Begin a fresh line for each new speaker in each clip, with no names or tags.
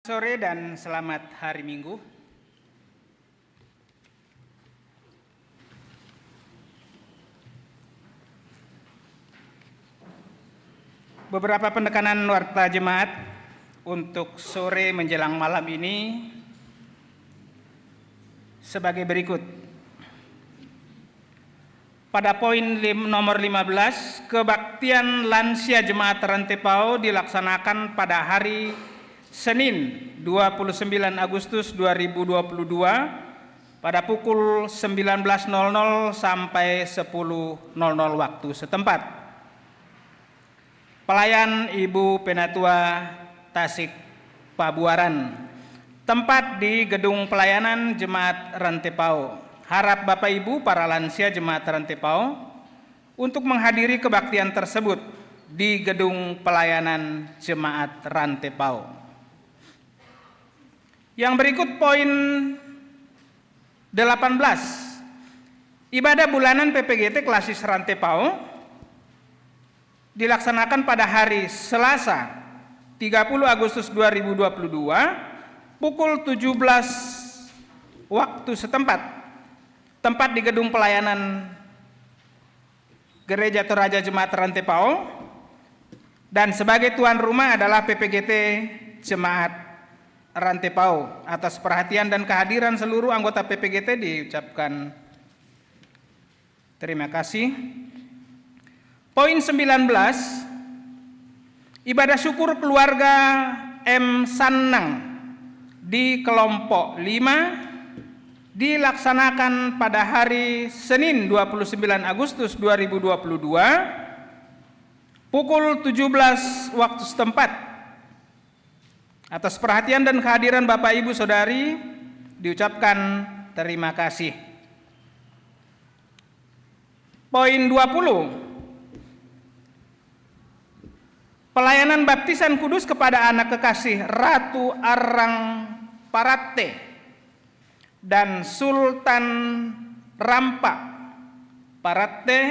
Sore dan selamat hari Minggu. Beberapa penekanan warta jemaat untuk sore menjelang malam ini sebagai berikut. Pada poin nomor 15, kebaktian lansia jemaat Rantepao dilaksanakan pada hari Senin 29 Agustus 2022 pada pukul 19.00 sampai 10.00 waktu setempat. Pelayan Ibu Penatua Tasik Pabuaran, tempat di Gedung Pelayanan Jemaat Rantepao. Harap Bapak Ibu para lansia Jemaat Rantepao untuk menghadiri kebaktian tersebut di Gedung Pelayanan Jemaat Rantepao. Yang berikut poin 18, ibadah bulanan PPGT Klasis Rantepao dilaksanakan pada hari Selasa 30 Agustus 2022 pukul 17 waktu setempat, tempat di Gedung Pelayanan Gereja Toraja Jemaat Rantepao, dan sebagai tuan rumah adalah PPGT Jemaat Rantepao. Atas perhatian dan kehadiran seluruh anggota PPGT diucapkan terima kasih. Poin 19, ibadah syukur keluarga M. Sanang di kelompok 5 dilaksanakan pada hari Senin 29 Agustus 2022 pukul 17 waktu setempat. Atas perhatian dan kehadiran Bapak Ibu Saudari diucapkan terima kasih. Poin 20, pelayanan baptisan kudus kepada anak kekasih Ratu Arang Paratte dan Sultan Rampak Paratte,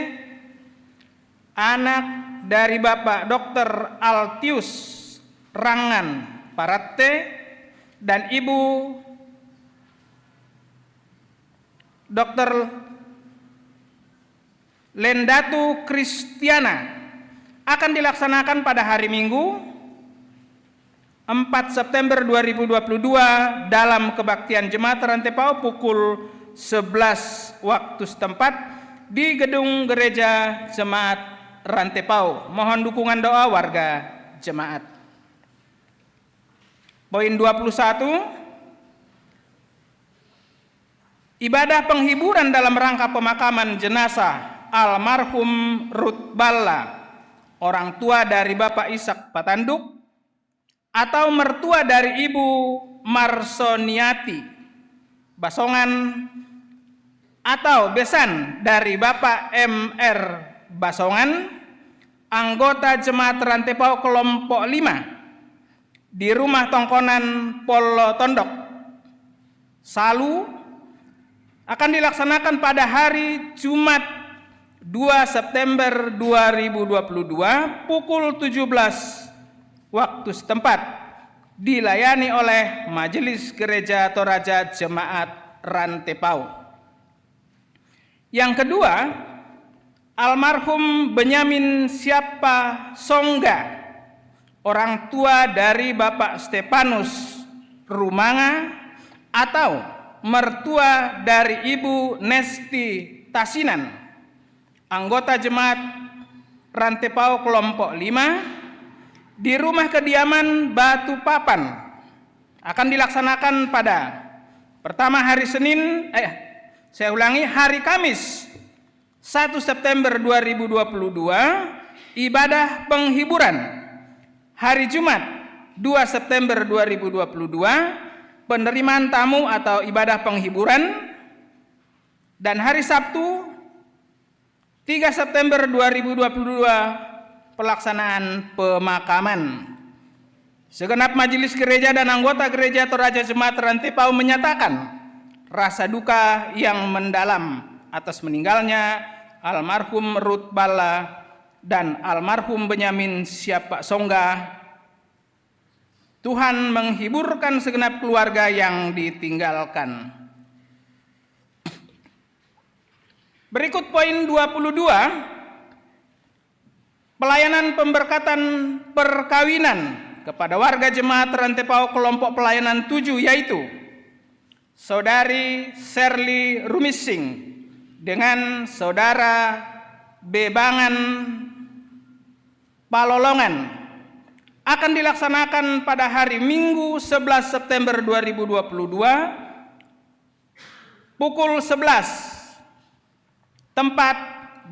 anak dari Bapak Dr. Altius Rangan Paratte dan Ibu Dr. Lendatu Kristiana akan dilaksanakan pada hari Minggu 4 September 2022 dalam kebaktian Jemaat Rantepao pukul 11 waktu setempat di Gedung Gereja Jemaat Rantepao. Mohon dukungan doa warga jemaat. Poin 21, ibadah penghiburan dalam rangka pemakaman jenazah almarhum Ruth Balla, orang tua dari Bapak Ishak Patanduk atau mertua dari Ibu Marsoniati Basongan atau besan dari Bapak M.R. Basongan, anggota Jemaat Rantepao kelompok 5 di Rumah Tongkonan Polo Tondok Salu akan dilaksanakan pada hari Jumat 2 September 2022 pukul 17 waktu setempat, dilayani oleh Majelis Gereja Toraja Jemaat Rantepao. Yang kedua, almarhum Benyamin Siapa Songga, orang tua dari Bapak Stefanus Rumanga atau mertua dari Ibu Nesti Tasinan, anggota Jemaat Rantepao kelompok 5 di rumah kediaman Batu Papan, akan dilaksanakan pada pertama hari hari Kamis 1 September 2022 ibadah penghiburan. Hari Jumat 2 September 2022 penerimaan tamu atau ibadah penghiburan, dan hari Sabtu 3 September 2022 pelaksanaan pemakaman. Segenap majelis gereja dan anggota Gereja Toraja Jemaat Rantepao menyatakan rasa duka yang mendalam atas meninggalnya almarhum Ruth Balla dan almarhum Benyamin Siapa Songga Tuhan menghiburkan segenap keluarga yang ditinggalkan. Berikut poin 22, pelayanan pemberkatan perkawinan kepada warga jemaat Rantepao kelompok pelayanan 7, yaitu Saudari Sherly Rumising dengan Saudara Bebangan Palolongan akan dilaksanakan pada hari Minggu 11 September 2022 pukul 11, tempat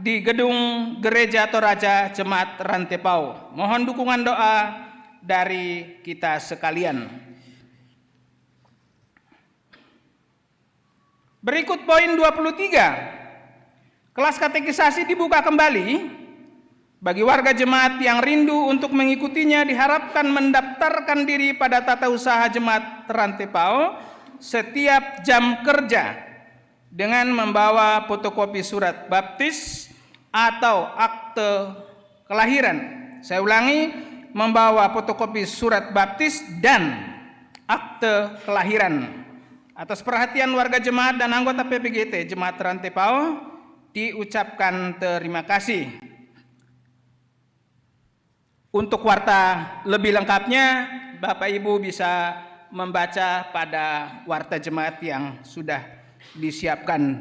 di Gedung Gereja Toraja Jemaat Rantepao. Mohon dukungan doa dari kita sekalian. Berikut poin 23. Kelas katekisasi dibuka kembali. Bagi warga jemaat yang rindu untuk mengikutinya diharapkan mendaftarkan diri pada tata usaha Jemaat Rantepao setiap jam kerja dengan membawa fotokopi surat baptis atau akte kelahiran. Saya ulangi, membawa fotokopi surat baptis dan akte kelahiran. Atas perhatian warga jemaat dan anggota PPGT Jemaat Rantepao diucapkan terima kasih. Untuk warta lebih lengkapnya, Bapak Ibu bisa membaca pada warta jemaat yang sudah disiapkan.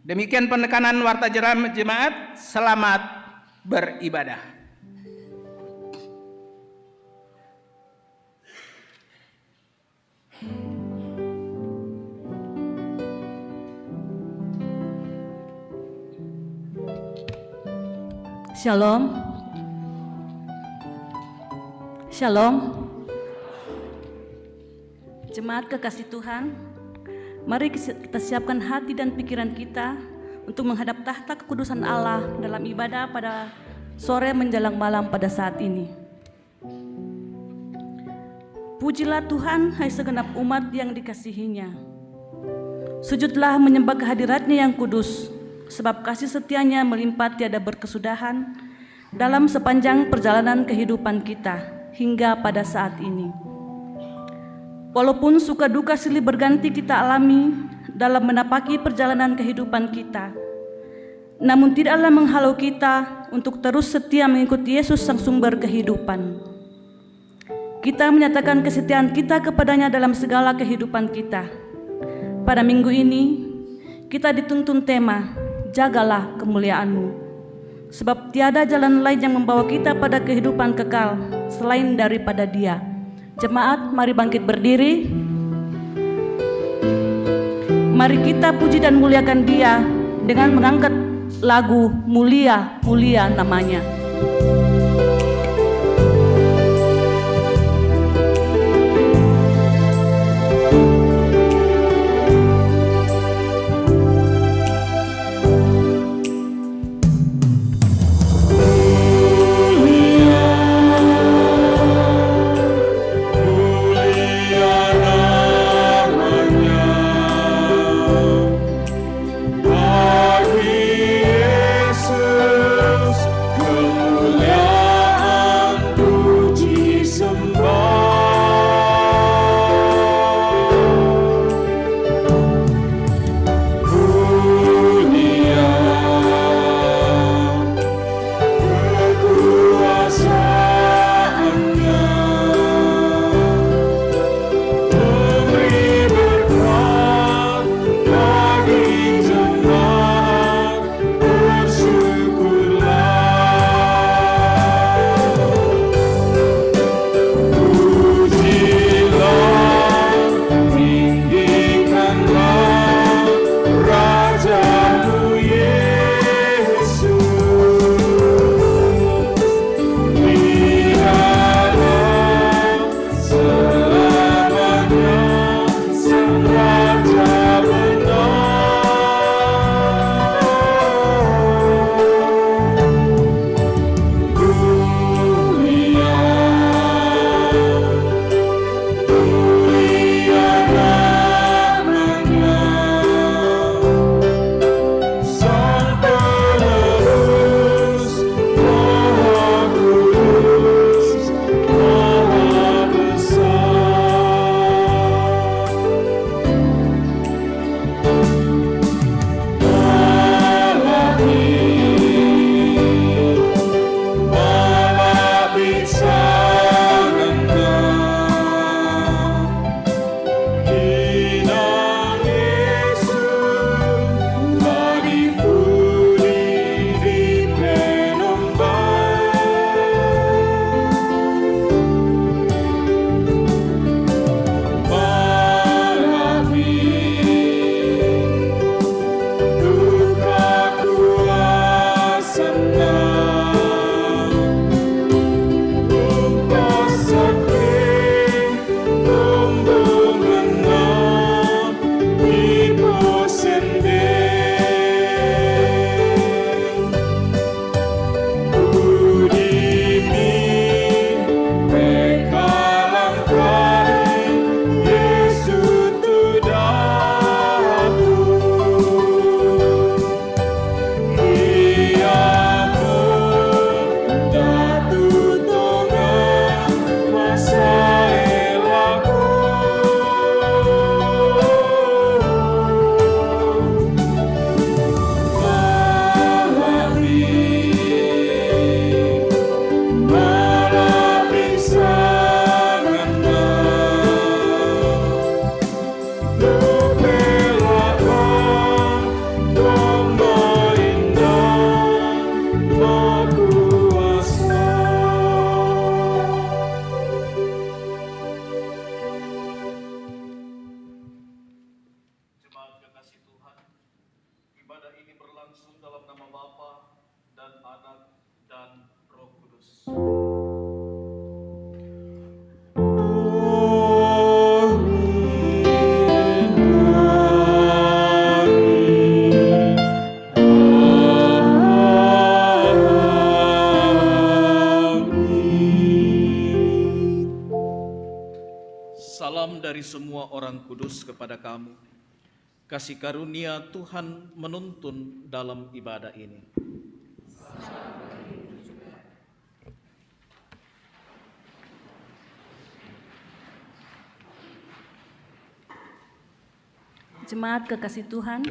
Demikian penekanan warta jemaat. Selamat beribadah.
Shalom. Shalom. Jemaat kekasih Tuhan, mari kita siapkan hati dan pikiran kita untuk menghadap tahta kekudusan Allah dalam ibadah pada sore menjelang malam pada saat ini. Pujilah Tuhan, hai segenap umat yang dikasihinya. Sujudlah menyembah kehadiratnya yang kudus, sebab kasih setianya melimpah tiada berkesudahan dalam sepanjang perjalanan kehidupan kita hingga pada saat ini. Walaupun suka duka silih berganti kita alami dalam menapaki perjalanan kehidupan kita, namun tidaklah menghalau kita untuk terus setia mengikuti Yesus sang sumber kehidupan. Kita menyatakan kesetiaan kita kepadanya dalam segala kehidupan kita. Pada minggu ini, kita dituntun tema, jagalah kemuliaan-Mu. Sebab tiada jalan lain yang membawa kita pada kehidupan kekal selain daripada Dia. Jemaat, mari bangkit berdiri. Mari kita puji dan muliakan Dia dengan mengangkat lagu Mulia, Mulia namanya.
Yesus, kemuliaan Salam dari semua orang kudus kepada kamu. Kasih karunia Tuhan menuntun dalam ibadah ini.
Jemaat kekasih Tuhan,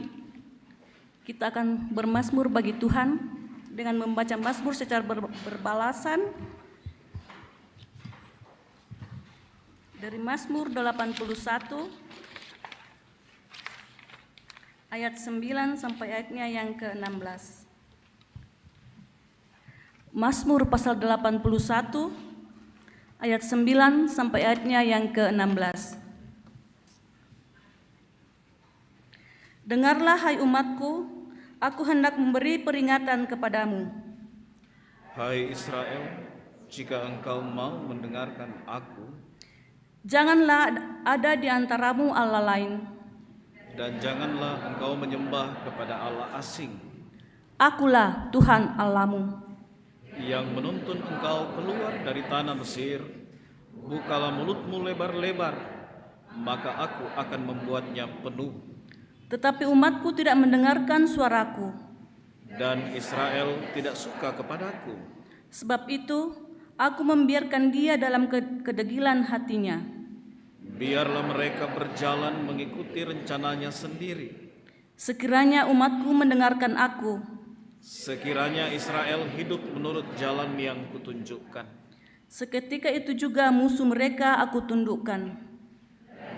kita akan bermazmur bagi Tuhan dengan membaca mazmur secara berbalasan dari Mazmur 81 ayat 9 sampai ayatnya yang ke-16. Mazmur pasal 81 ayat 9 sampai ayatnya yang ke-16. Dengarlah hai umatku, aku hendak memberi peringatan kepadamu.
Hai Israel, jika engkau mau mendengarkan aku,
janganlah ada di antaramu Allah lain.
dan janganlah engkau menyembah kepada Allah asing.
Akulah Tuhan Allahmu,
Yang menuntun engkau keluar dari tanah Mesir. Bukalah mulutmu lebar-lebar, maka aku akan membuatnya penuh.
tetapi umatku tidak mendengarkan suaraku.
Dan Israel tidak suka kepadaku.
Sebab itu aku membiarkan dia dalam kedegilan hatinya.
Biarlah mereka berjalan mengikuti rencananya sendiri.
Sekiranya umatku mendengarkan aku,
Sekiranya Israel hidup menurut jalan yang kutunjukkan.
seketika itu juga musuh mereka aku tundukkan.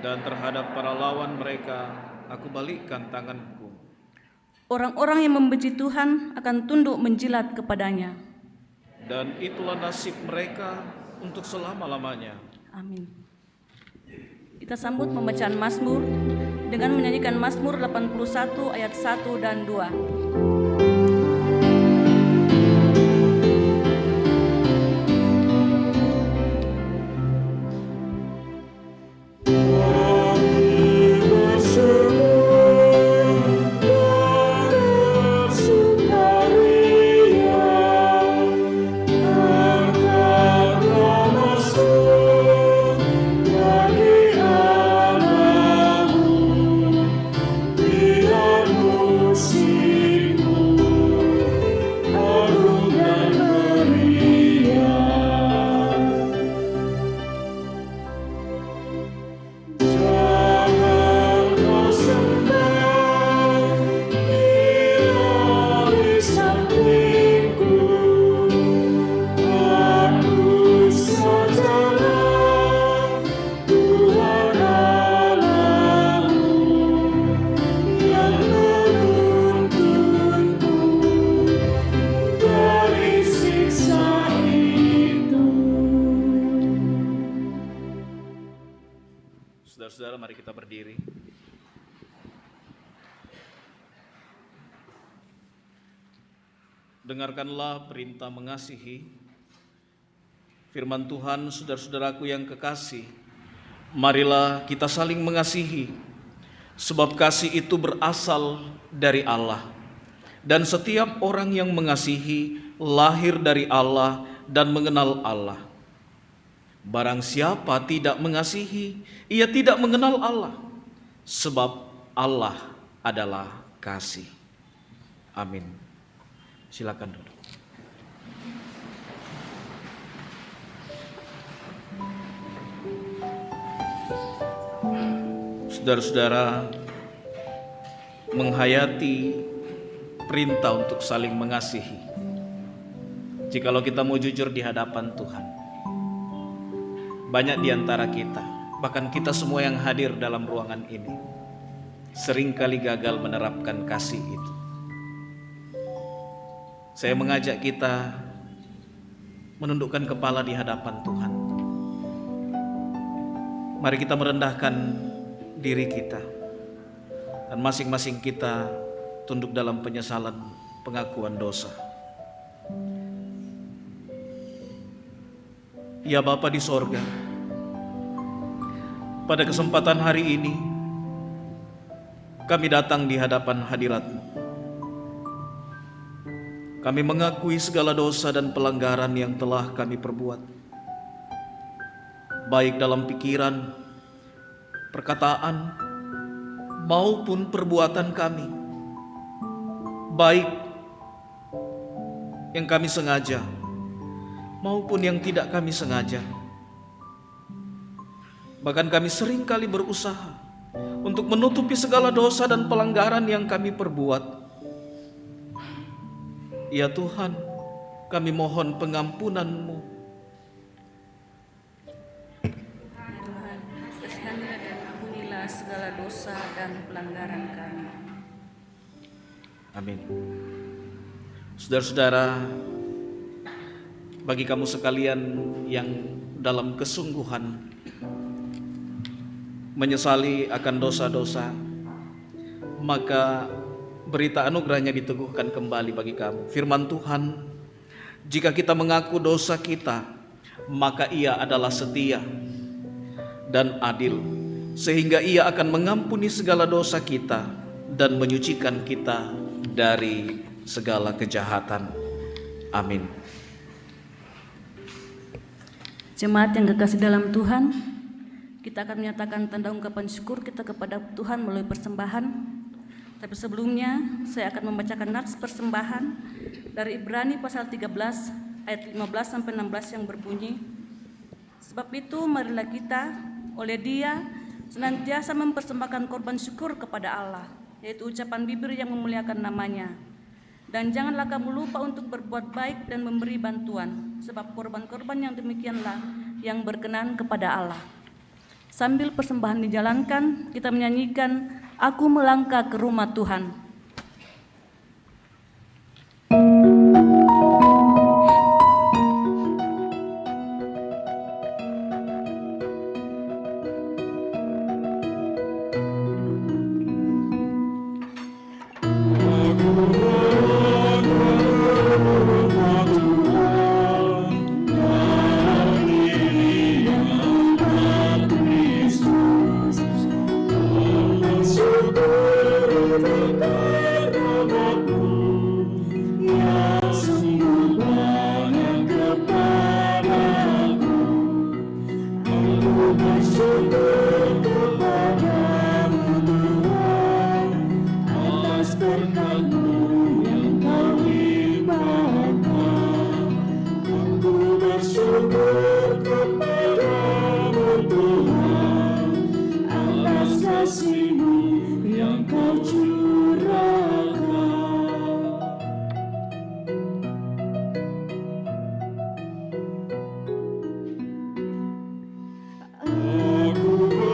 Dan terhadap para lawan mereka aku balikkan tanganku.
Orang-orang yang membenci Tuhan akan tunduk menjilat kepadanya.
Dan itulah nasib mereka untuk selama-lamanya.
Amin. Kita sambut pembacaan Mazmur dengan menyanyikan Mazmur 81 ayat 1 dan 2.
Saudara-saudara, mari kita berdiri. Dengarkanlah perintah mengasihi. Firman Tuhan, saudara-saudaraku yang kekasih, marilah kita saling mengasihi, sebab kasih itu berasal dari Allah. Dan setiap orang yang mengasihi lahir dari Allah dan mengenal Allah. Barang siapa tidak mengasihi, ia tidak mengenal Allah, sebab Allah adalah kasih. Amin. Silakan duduk. Saudara-saudara, menghayati perintah untuk saling mengasihi. Jikalau kita mau jujur di hadapan Tuhan, banyak di antara kita, bahkan kita semua yang hadir dalam ruangan ini, seringkali gagal menerapkan kasih itu. Saya mengajak kita menundukkan kepala di hadapan Tuhan. Mari kita merendahkan diri kita, dan masing-masing kita tunduk dalam penyesalan pengakuan dosa. Ya Bapa di sorga, pada kesempatan hari ini kami datang di hadapan hadirat-Mu. Kami mengakui segala dosa dan pelanggaran yang telah kami perbuat, baik dalam pikiran perkataan maupun perbuatan kami, baik yang kami sengaja maupun yang tidak kami sengaja. Bahkan kami seringkali berusaha untuk menutupi segala dosa dan pelanggaran yang kami perbuat. Ya Tuhan, kami mohon pengampunan-Mu.
Tuhan, kasihanilah dan ampunilah segala dosa dan pelanggaran kami.
Amin. Saudara-saudara, bagi kamu sekalian yang dalam kesungguhan menyesali akan dosa-dosa, maka berita anugerahnya diteguhkan kembali bagi kamu. Firman Tuhan, jika kita mengaku dosa kita, maka Ia adalah setia dan adil, sehingga Ia akan mengampuni segala dosa kita dan menyucikan kita dari segala kejahatan. Amin.
Jemaat yang kekasih dalam Tuhan, kita akan menyatakan tanda ungkapan syukur kita kepada Tuhan melalui persembahan. Tapi sebelumnya, saya akan membacakan nats persembahan dari Ibrani pasal 13 ayat 15 sampai 16 yang berbunyi, sebab itu marilah kita oleh Dia senantiasa mempersembahkan korban syukur kepada Allah, yaitu ucapan bibir yang memuliakan namanya. Dan janganlah kamu lupa untuk berbuat baik dan memberi bantuan, sebab korban-korban yang demikianlah yang berkenan kepada Allah. Sambil persembahan dijalankan, kita menyanyikan Aku Melangkah ke Rumah Tuhan.
Aku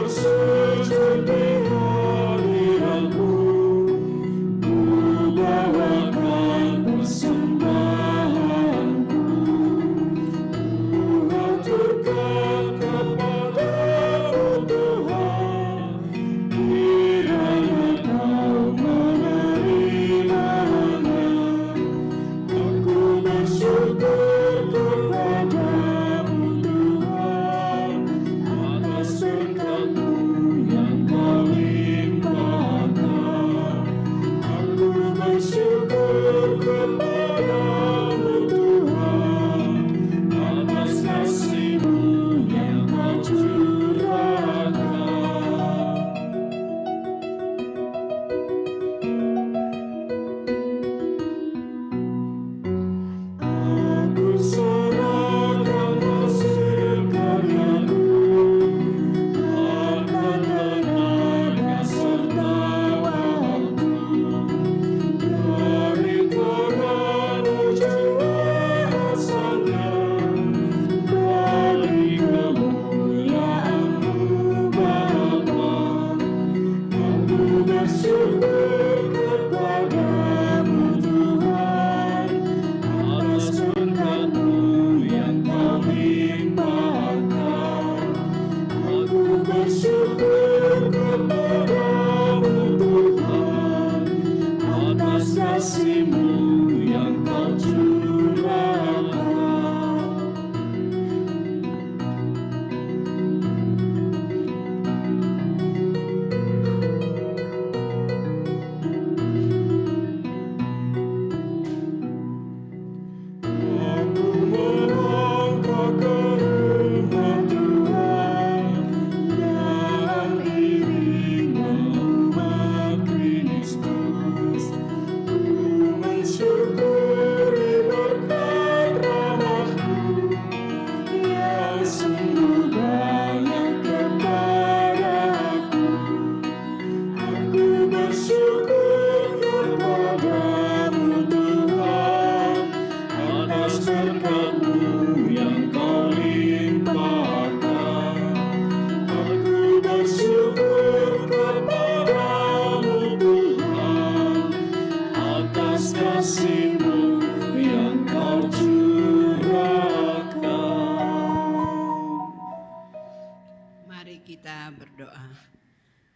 Mari kita berdoa.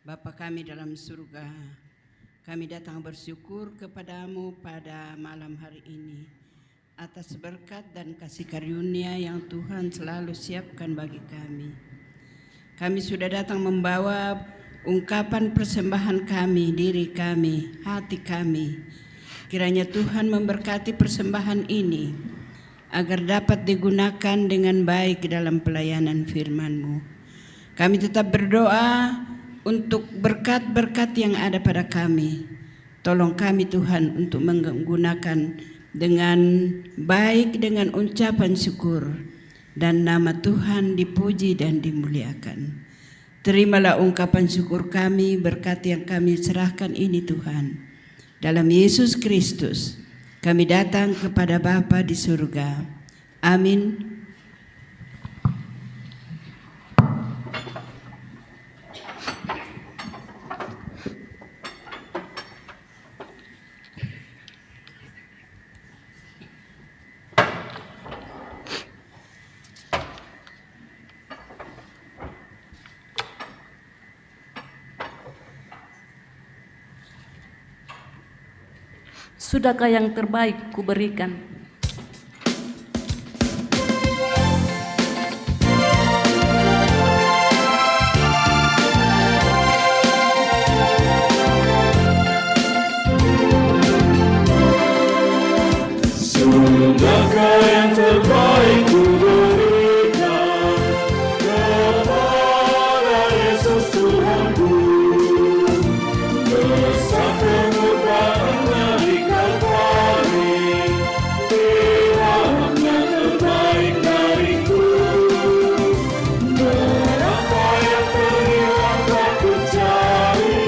Bapa kami dalam surga, kami datang bersyukur kepadamu pada malam hari ini atas berkat dan kasih karunia yang Tuhan selalu siapkan bagi kami. Kami sudah datang membawa ungkapan persembahan kami, diri kami, hati kami. Kiranya Tuhan memberkati persembahan ini agar dapat digunakan dengan baik dalam pelayanan firman-Mu. Kami tetap berdoa untuk berkat-berkat yang ada pada kami. Tolong kami Tuhan untuk menggunakan dengan baik, dengan ucapan syukur, dan nama Tuhan dipuji dan dimuliakan. Terimalah ungkapan syukur kami, berkat yang kami serahkan ini Tuhan. Dalam Yesus Kristus kami datang kepada Bapa di surga. Amin.
Sudahkah yang terbaik kuberikan?
Sudahkah yang terbaik kuberikan kepada Yesus Tuhanku, besar pengorbanannya di Kalvari, Tuhan yang terbaik dariku. Berapa yang terhilang tak kucari,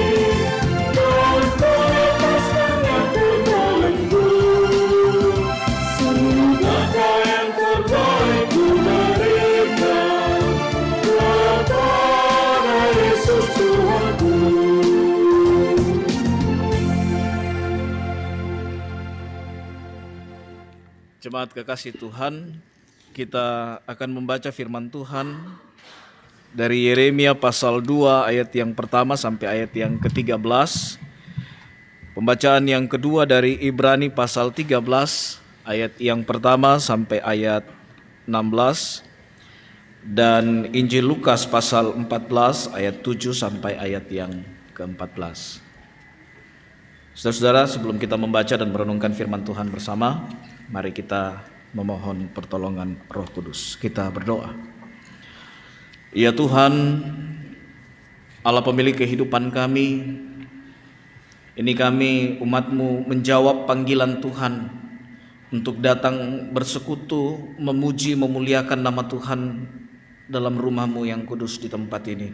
dan melepaskan yang terbelenggu. Sudahkah yang terbaik kuberikan kepada Yesus Tuhanku.
Jemaat kekasih Tuhan, kita akan membaca firman Tuhan dari Yeremia pasal 2 ayat yang pertama sampai ayat yang ke-13. Pembacaan yang kedua dari Ibrani pasal 13 ayat yang pertama sampai ayat 16. Dan Injil Lukas pasal 14 ayat 7 sampai ayat yang ke-14. Saudara-saudara, sebelum kita membaca dan merenungkan firman Tuhan bersama, mari kita memohon pertolongan Roh Kudus. Kita berdoa. Ya Tuhan, Allah pemilik kehidupan kami, ini kami umat-Mu menjawab panggilan Tuhan untuk datang bersekutu, memuji, memuliakan nama Tuhan dalam rumah-Mu yang kudus di tempat ini.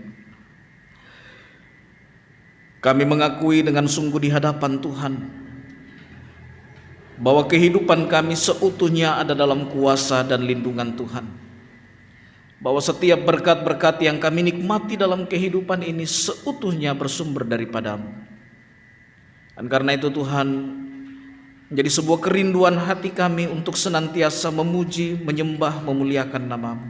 Kami mengakui dengan sungguh di hadapan Tuhan bahwa kehidupan kami seutuhnya ada dalam kuasa dan lindungan Tuhan. Bahwa setiap berkat-berkat yang kami nikmati dalam kehidupan ini seutuhnya bersumber daripada-Mu. Dan karena itu Tuhan, menjadi sebuah kerinduan hati kami untuk senantiasa memuji, menyembah, memuliakan nama-Mu.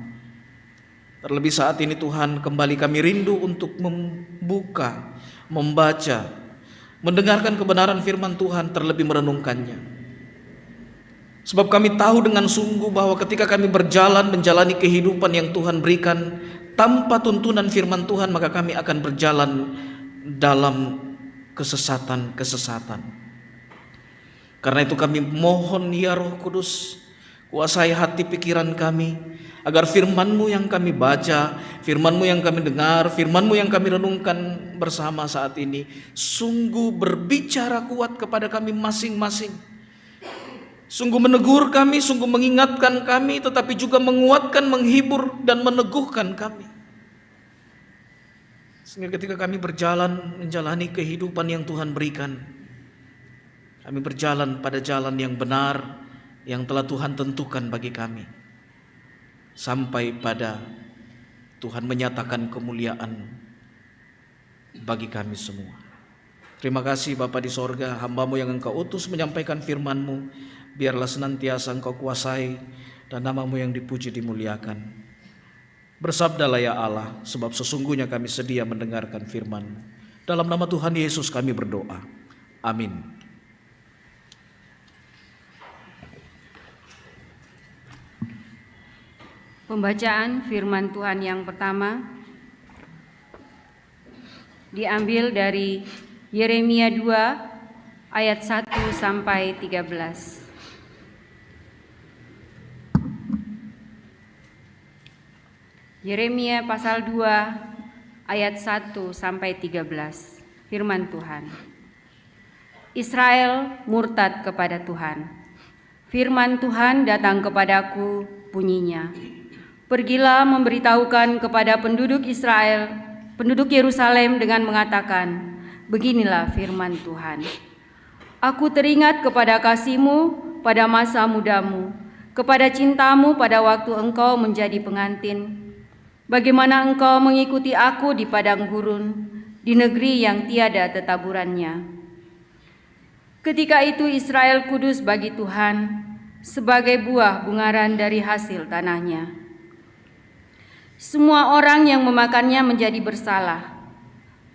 Terlebih saat ini Tuhan, kembali kami rindu untuk membuka, membaca, mendengarkan kebenaran firman Tuhan, terlebih merenungkannya. Sebab kami tahu dengan sungguh bahwa ketika kami berjalan menjalani kehidupan yang Tuhan berikan tanpa tuntunan firman Tuhan, maka kami akan berjalan dalam kesesatan-kesesatan. Karena itu kami mohon ya Roh Kudus, kuasai hati pikiran kami, agar firman-Mu yang kami baca, firman-Mu yang kami dengar, firman-Mu yang kami renungkan bersama saat ini sungguh berbicara kuat kepada kami masing-masing. Sungguh menegur kami, sungguh mengingatkan kami, tetapi juga menguatkan, menghibur, dan meneguhkan kami. Sehingga ketika kami berjalan menjalani kehidupan yang Tuhan berikan, kami berjalan pada jalan yang benar yang telah Tuhan tentukan bagi kami, sampai pada Tuhan menyatakan kemuliaan bagi kami semua. Terima kasih Bapa di sorga, hamba-Mu yang Engkau utus menyampaikan firman-Mu, biarlah senantiasa Engkau kuasai dan nama-Mu yang dipuji dimuliakan. Bersabdalah ya Allah, sebab sesungguhnya kami sedia mendengarkan firman-Mu. Dalam nama Tuhan Yesus kami berdoa. Amin.
Pembacaan firman Tuhan yang pertama diambil dari Yeremia 2 ayat 1 sampai 13. Yeremia pasal 2 ayat 1 sampai 13. Firman Tuhan. Israel murtad kepada Tuhan. Firman Tuhan datang kepadaku, bunyinya, pergilah memberitahukan kepada penduduk Israel, penduduk Yerusalem dengan mengatakan, beginilah firman Tuhan. Aku teringat kepada kasih-Mu pada masa mudamu, kepada cintamu pada waktu engkau menjadi pengantin. Bagaimana engkau mengikuti aku di padang gurun, di negeri yang tiada tetaburannya. Ketika itu Israel kudus bagi Tuhan, sebagai buah bungaran dari hasil tanahnya. Semua orang yang memakannya menjadi bersalah.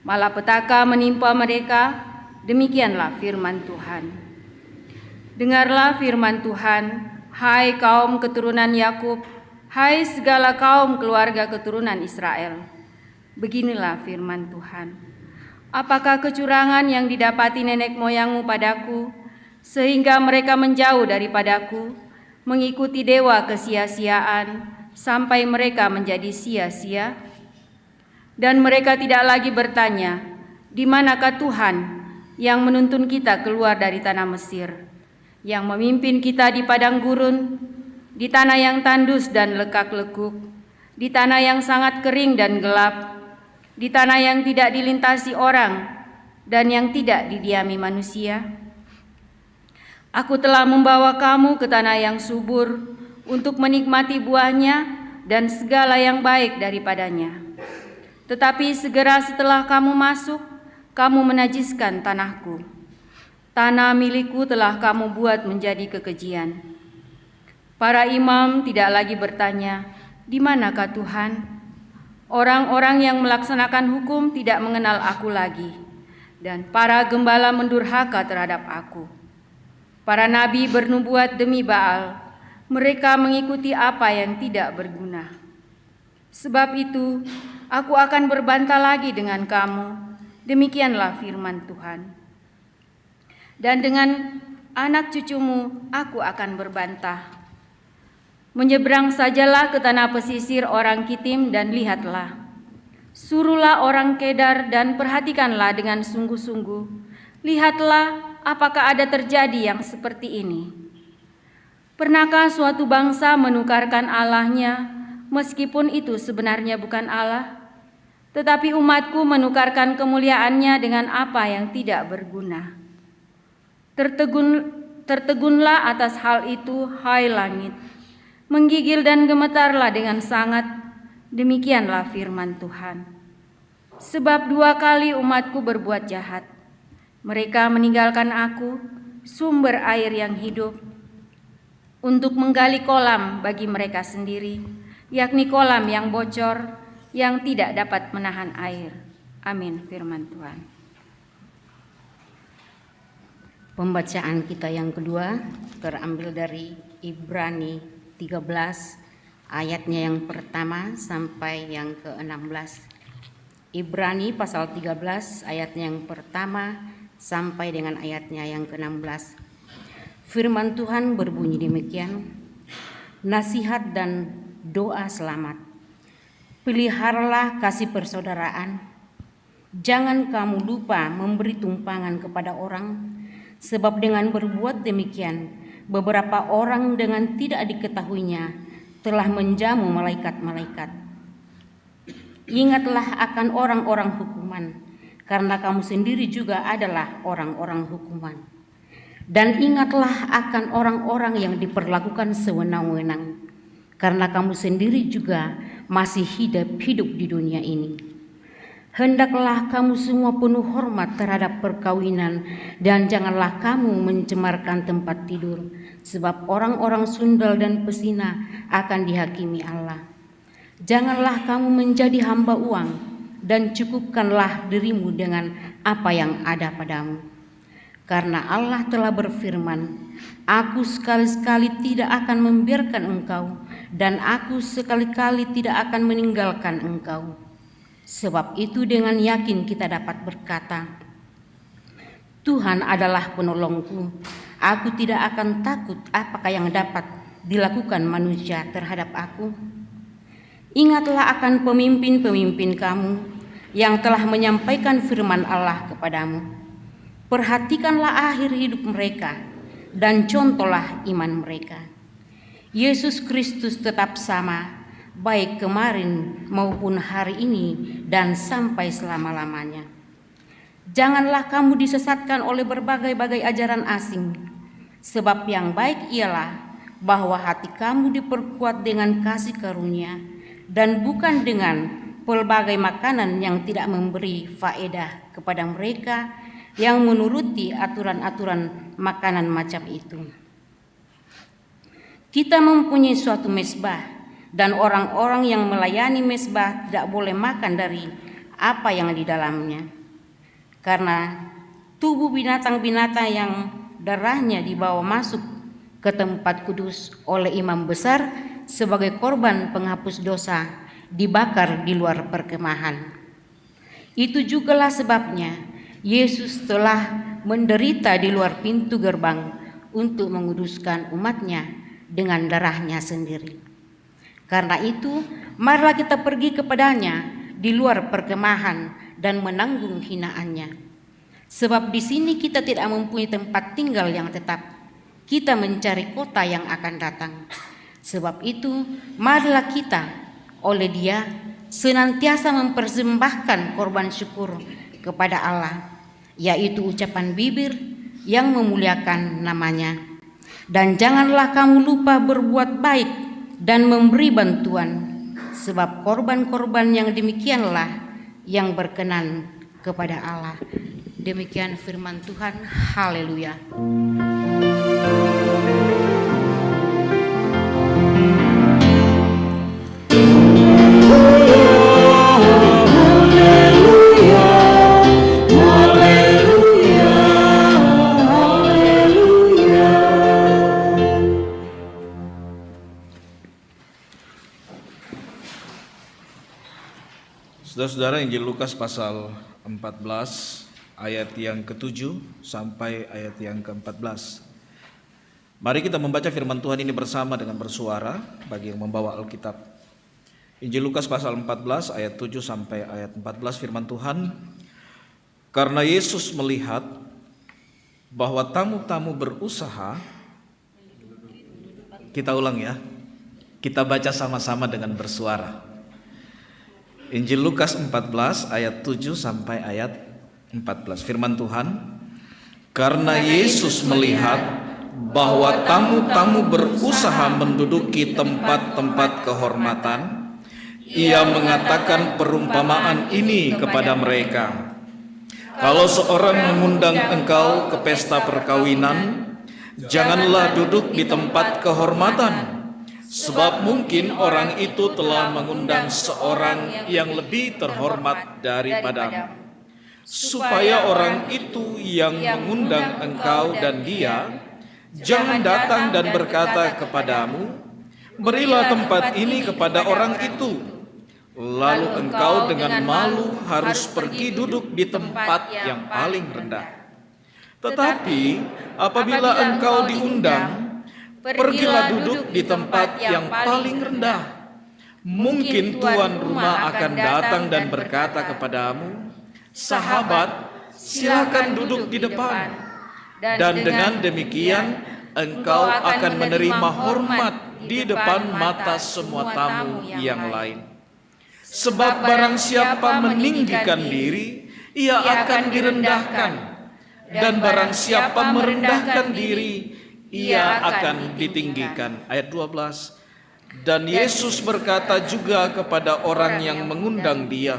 Malapetaka menimpa mereka, demikianlah firman Tuhan. Dengarlah firman Tuhan, hai kaum keturunan Yakub, hai segala kaum keluarga keturunan Israel. Beginilah firman Tuhan. Apakah kecurangan yang didapati nenek moyangmu padaku, sehingga mereka menjauh daripadaku, mengikuti dewa kesia-siaan, sampai mereka menjadi sia-sia? Dan mereka tidak lagi bertanya, di manakah Tuhan yang menuntun kita keluar dari tanah Mesir, yang memimpin kita di padang gurun, di tanah yang tandus dan lekak-lekuk, di tanah yang sangat kering dan gelap, di tanah yang tidak dilintasi orang dan yang tidak didiami manusia? Aku telah membawa kamu ke tanah yang subur untuk menikmati buahnya dan segala yang baik daripadanya. Tetapi segera setelah kamu masuk, kamu menajiskan tanahku. Tanah milikku telah kamu buat menjadi kekejian. Para imam tidak lagi bertanya, di manakah Tuhan? Orang-orang yang melaksanakan hukum tidak mengenal aku lagi, dan para gembala mendurhaka terhadap aku. Para nabi bernubuat demi Baal, mereka mengikuti apa yang tidak berguna. Sebab itu, aku akan berbantah lagi dengan kamu, demikianlah firman Tuhan. Dan dengan anak cucumu aku akan berbantah. Menyeberang sajalah ke tanah pesisir orang Kitim dan lihatlah. Suruhlah orang Kedar dan perhatikanlah dengan sungguh-sungguh. Lihatlah apakah ada terjadi yang seperti ini. Pernahkah suatu bangsa menukarkan Allahnya, meskipun itu sebenarnya bukan Allah? Tetapi umatku menukarkan kemuliaannya dengan apa yang tidak berguna. Tertegunlah atas hal itu, hai langit. Menggigil dan gemetarlah dengan sangat, demikianlah firman Tuhan. Sebab 2 kali umatku berbuat jahat. Mereka meninggalkan aku, sumber air yang hidup, untuk menggali kolam bagi mereka sendiri, yakni kolam yang bocor, yang tidak dapat menahan air. Amin, firman Tuhan.
Pembacaan kita yang kedua terambil dari Ibrani 13 ayatnya yang pertama sampai yang ke-16. Ibrani pasal 13 ayatnya yang pertama sampai dengan ayatnya yang ke-16. Firman Tuhan berbunyi demikian, nasihat dan doa selamat. Peliharalah kasih persaudaraan. Jangan kamu lupa memberi tumpangan kepada orang, sebab dengan berbuat demikian, beberapa orang dengan tidak diketahuinya telah menjamu malaikat-malaikat. Ingatlah akan orang-orang hukuman, karena kamu sendiri juga adalah orang-orang hukuman. Dan ingatlah akan orang-orang yang diperlakukan sewenang-wenang, karena kamu sendiri juga masih hidup di dunia ini. Hendaklah kamu semua penuh hormat terhadap perkawinan, dan janganlah kamu mencemarkan tempat tidur, sebab orang-orang sundal dan pesina akan dihakimi Allah. Janganlah kamu menjadi hamba uang, dan cukupkanlah dirimu dengan apa yang ada padamu. Karena Allah telah berfirman, Aku sekali-sekali tidak akan membiarkan engkau, dan Aku sekali-kali tidak akan meninggalkan engkau. Sebab itu dengan yakin kita dapat berkata, Tuhan adalah penolongku, aku tidak akan takut apakah yang dapat dilakukan manusia terhadap aku. Ingatlah akan pemimpin-pemimpin kamu yang telah menyampaikan firman Allah kepadamu. Perhatikanlah akhir hidup mereka dan contohlah iman mereka. Yesus Kristus tetap sama, baik kemarin maupun hari ini dan sampai selama-lamanya. Janganlah kamu disesatkan oleh berbagai-bagai ajaran asing, sebab yang baik ialah bahwa hati kamu diperkuat dengan kasih karunia dan bukan dengan pelbagai makanan yang tidak memberi faedah kepada mereka yang menuruti aturan-aturan makanan macam itu. Kita mempunyai suatu mezbah, dan orang-orang yang melayani mezbah tidak boleh makan dari apa yang di dalamnya. Karena tubuh binatang-binatang yang darahnya dibawa masuk ke tempat kudus oleh imam besar sebagai korban penghapus dosa dibakar di luar perkemahan. Itu jugalah sebabnya Yesus telah menderita di luar pintu gerbang untuk menguduskan umatnya dengan darahnya sendiri. Karena itu, marilah kita pergi kepadanya di luar perkemahan dan menanggung hinaannya. Sebab di sini kita tidak mempunyai tempat tinggal yang tetap. Kita mencari kota yang akan datang. Sebab itu, marilah kita oleh Dia senantiasa mempersembahkan korban syukur kepada Allah, yaitu ucapan bibir yang memuliakan namanya. Dan janganlah kamu lupa berbuat baik dan memberi bantuan, sebab korban-korban yang demikianlah yang berkenan kepada Allah. Demikian firman Tuhan. Haleluya.
Saudara-saudara, Injil Lukas pasal 14 ayat yang ke-7 sampai ayat yang ke-14. Mari kita membaca firman Tuhan ini bersama dengan bersuara bagi yang membawa Alkitab. Injil Lukas pasal 14 ayat 7 sampai ayat 14, firman Tuhan. Karena Yesus melihat bahwa tamu-tamu berusaha, kita ulang ya, kita baca sama-sama dengan bersuara. Injil Lukas 14 ayat 7 sampai ayat 14. Firman Tuhan, karena Yesus melihat bahwa tamu-tamu berusaha menduduki tempat-tempat kehormatan, Ia mengatakan perumpamaan ini kepada mereka. Kalau seorang mengundang engkau ke pesta perkawinan, janganlah duduk di tempat kehormatan, sebab mungkin orang itu telah mengundang seorang yang lebih terhormat daripadamu. Supaya orang itu yang mengundang engkau dan dia jangan datang dan berkata kepadamu, berilah tempat ini kepada orang itu, lalu engkau dengan malu harus pergi duduk di tempat yang paling rendah. Tetapi apabila engkau diundang, pergilah duduk di tempat yang paling rendah. Mungkin tuan rumah akan datang dan berkata kepadamu, sahabat, silakan duduk di depan. Dan dengan demikian engkau akan menerima hormat di depan mata semua tamu yang lain. Sebab barang siapa meninggikan diri, ia akan direndahkan. Dan barang siapa merendahkan diri, ia akan ditinggikan. Ayat 12. Dan Yesus berkata juga kepada orang yang mengundang dia,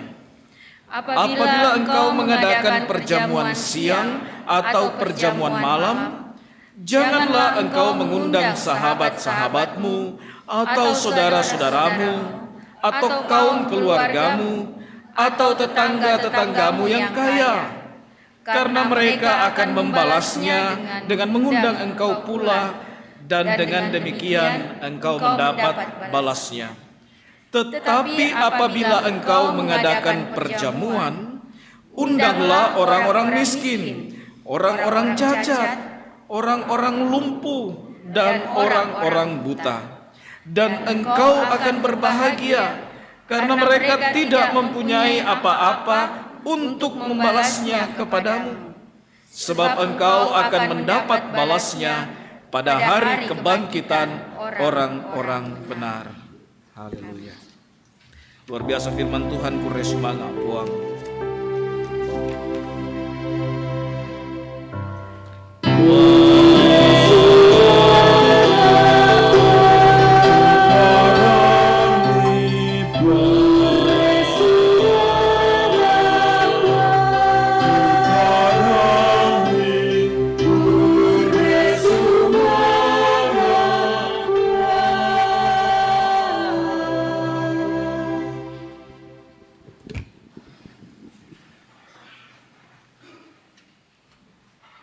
apabila engkau mengadakan perjamuan siang atau perjamuan malam, janganlah engkau mengundang sahabat-sahabatmu atau saudara-saudaramu atau kaum keluargamu, atau tetangga-tetanggamu yang kaya, karena mereka akan membalasnya dengan mengundang engkau pula, dan dengan demikian engkau mendapat balasnya. Tetapi apabila engkau mengadakan perjamuan, undanglah orang-orang miskin, orang-orang cacat, orang-orang lumpuh, dan orang-orang buta. Dan engkau akan berbahagia, karena mereka tidak mempunyai apa-apa untuk membalasnya kepadamu. Sebab engkau akan mendapat balasnya pada hari kebangkitan orang-orang benar. Haleluya. Luar biasa firman Tuhan, kuresmanga puang.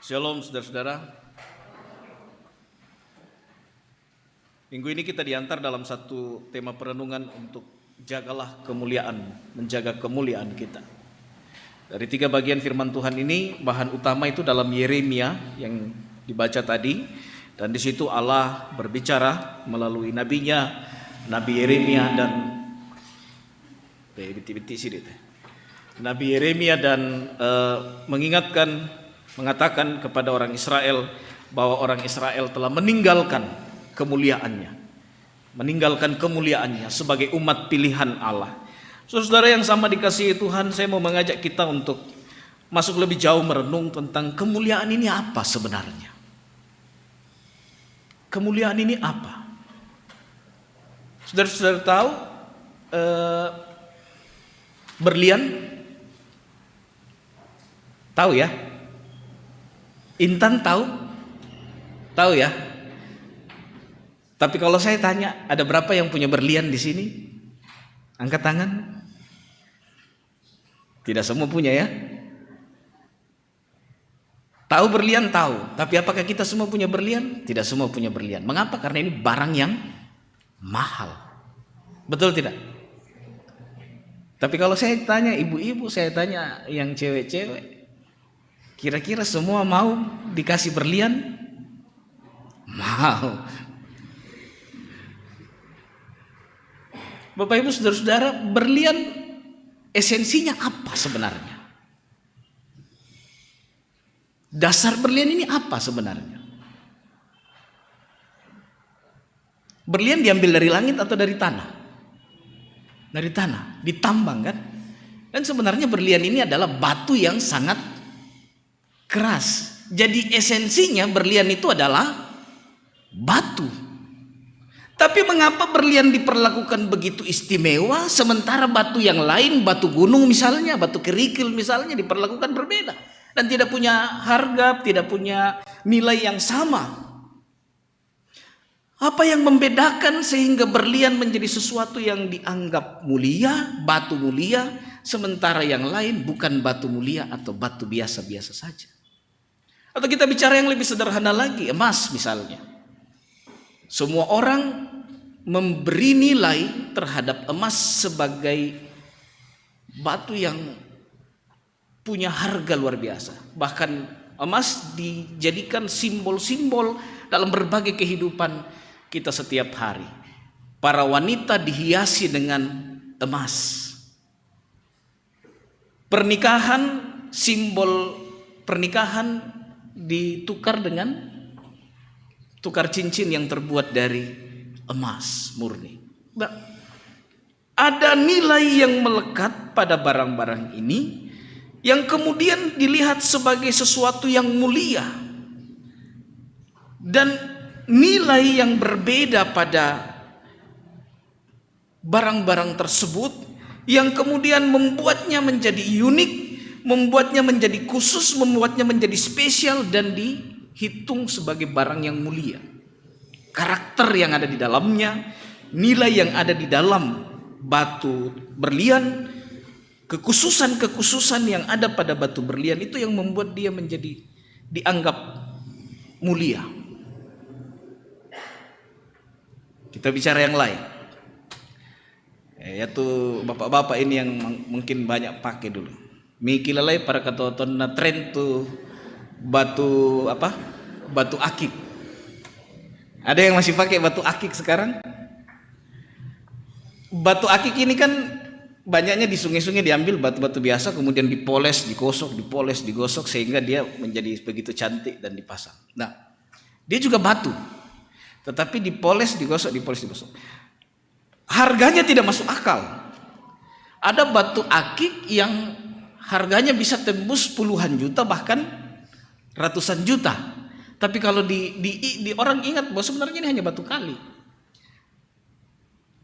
Shalom saudara-saudara. Minggu ini kita diantar dalam satu tema perenungan untuk jagalah kemuliaan, menjaga kemuliaan kita. Dari 3 bagian firman Tuhan ini, bahan utama itu dalam Yeremia yang dibaca tadi, dan di situ Allah berbicara melalui nabinya, Nabi Yeremia dan Nabi Yeremia dan mengatakan kepada orang Israel bahwa orang Israel telah meninggalkan kemuliaannya sebagai umat pilihan Allah. Saudara yang sama dikasihi Tuhan, saya mau mengajak kita untuk masuk lebih jauh merenung tentang kemuliaan ini apa sebenarnya. Kemuliaan ini apa? Saudara-saudara tahu berlian? Tahu ya? Intan tahu? Tahu ya? Tapi kalau saya tanya, ada berapa yang punya berlian di sini? Angkat tangan. Tidak semua punya ya? Tahu berlian? Tahu. Tapi apakah kita semua punya berlian? Tidak semua punya berlian. Mengapa? Karena ini barang yang mahal. Betul tidak? Tapi kalau saya tanya ibu-ibu, saya tanya yang cewek-cewek, kira-kira semua mau dikasih berlian? Mau. Bapak Ibu saudara-saudara, berlian esensinya apa sebenarnya? Dasar berlian ini apa sebenarnya? Berlian diambil dari langit atau dari tanah? Dari tanah, ditambang kan? Dan sebenarnya berlian ini adalah batu yang sangat keras. Jadi esensinya berlian itu adalah batu. Tapi mengapa berlian diperlakukan begitu istimewa, sementara batu yang lain, batu gunung misalnya, batu kerikil misalnya, diperlakukan berbeda dan tidak punya harga, tidak punya nilai yang sama? Apa yang membedakan sehingga berlian menjadi sesuatu yang dianggap mulia, batu mulia, sementara yang lain bukan batu mulia atau batu biasa-biasa saja? Atau kita bicara yang lebih sederhana lagi, emas misalnya. Semua orang memberi nilai terhadap emas sebagai batu yang punya harga luar biasa. Bahkan emas dijadikan simbol-simbol dalam berbagai kehidupan kita setiap hari. Para wanita dihiasi dengan emas. Pernikahan, simbol pernikahan ditukar dengan tukar cincin yang terbuat dari emas murni. Ada nilai yang melekat pada barang-barang ini yang kemudian dilihat sebagai sesuatu yang mulia. Dan nilai yang berbeda pada barang-barang tersebut yang kemudian membuatnya menjadi unik, membuatnya menjadi khusus, membuatnya menjadi spesial dan dihitung sebagai barang yang mulia. Karakter yang ada di dalamnya, nilai yang ada di dalam batu berlian, kekhususan yang ada pada batu berlian itu yang membuat dia menjadi dianggap mulia. Kita bicara yang lain, yaitu bapak-bapak ini yang mungkin banyak pakai dulu. Mikilalai para katoton na tren tuh batu apa? Batu akik. Ada yang masih pakai batu akik sekarang? Batu akik ini kan banyaknya di sungai-sungai diambil batu-batu biasa, kemudian dipoles, digosok sehingga dia menjadi begitu cantik dan dipasang. Nah, dia juga batu, tetapi dipoles, digosok. Harganya tidak masuk akal. Ada batu akik yang harganya bisa tembus puluhan juta bahkan ratusan juta. Tapi kalau di orang ingat bahwa sebenarnya ini hanya batu kali.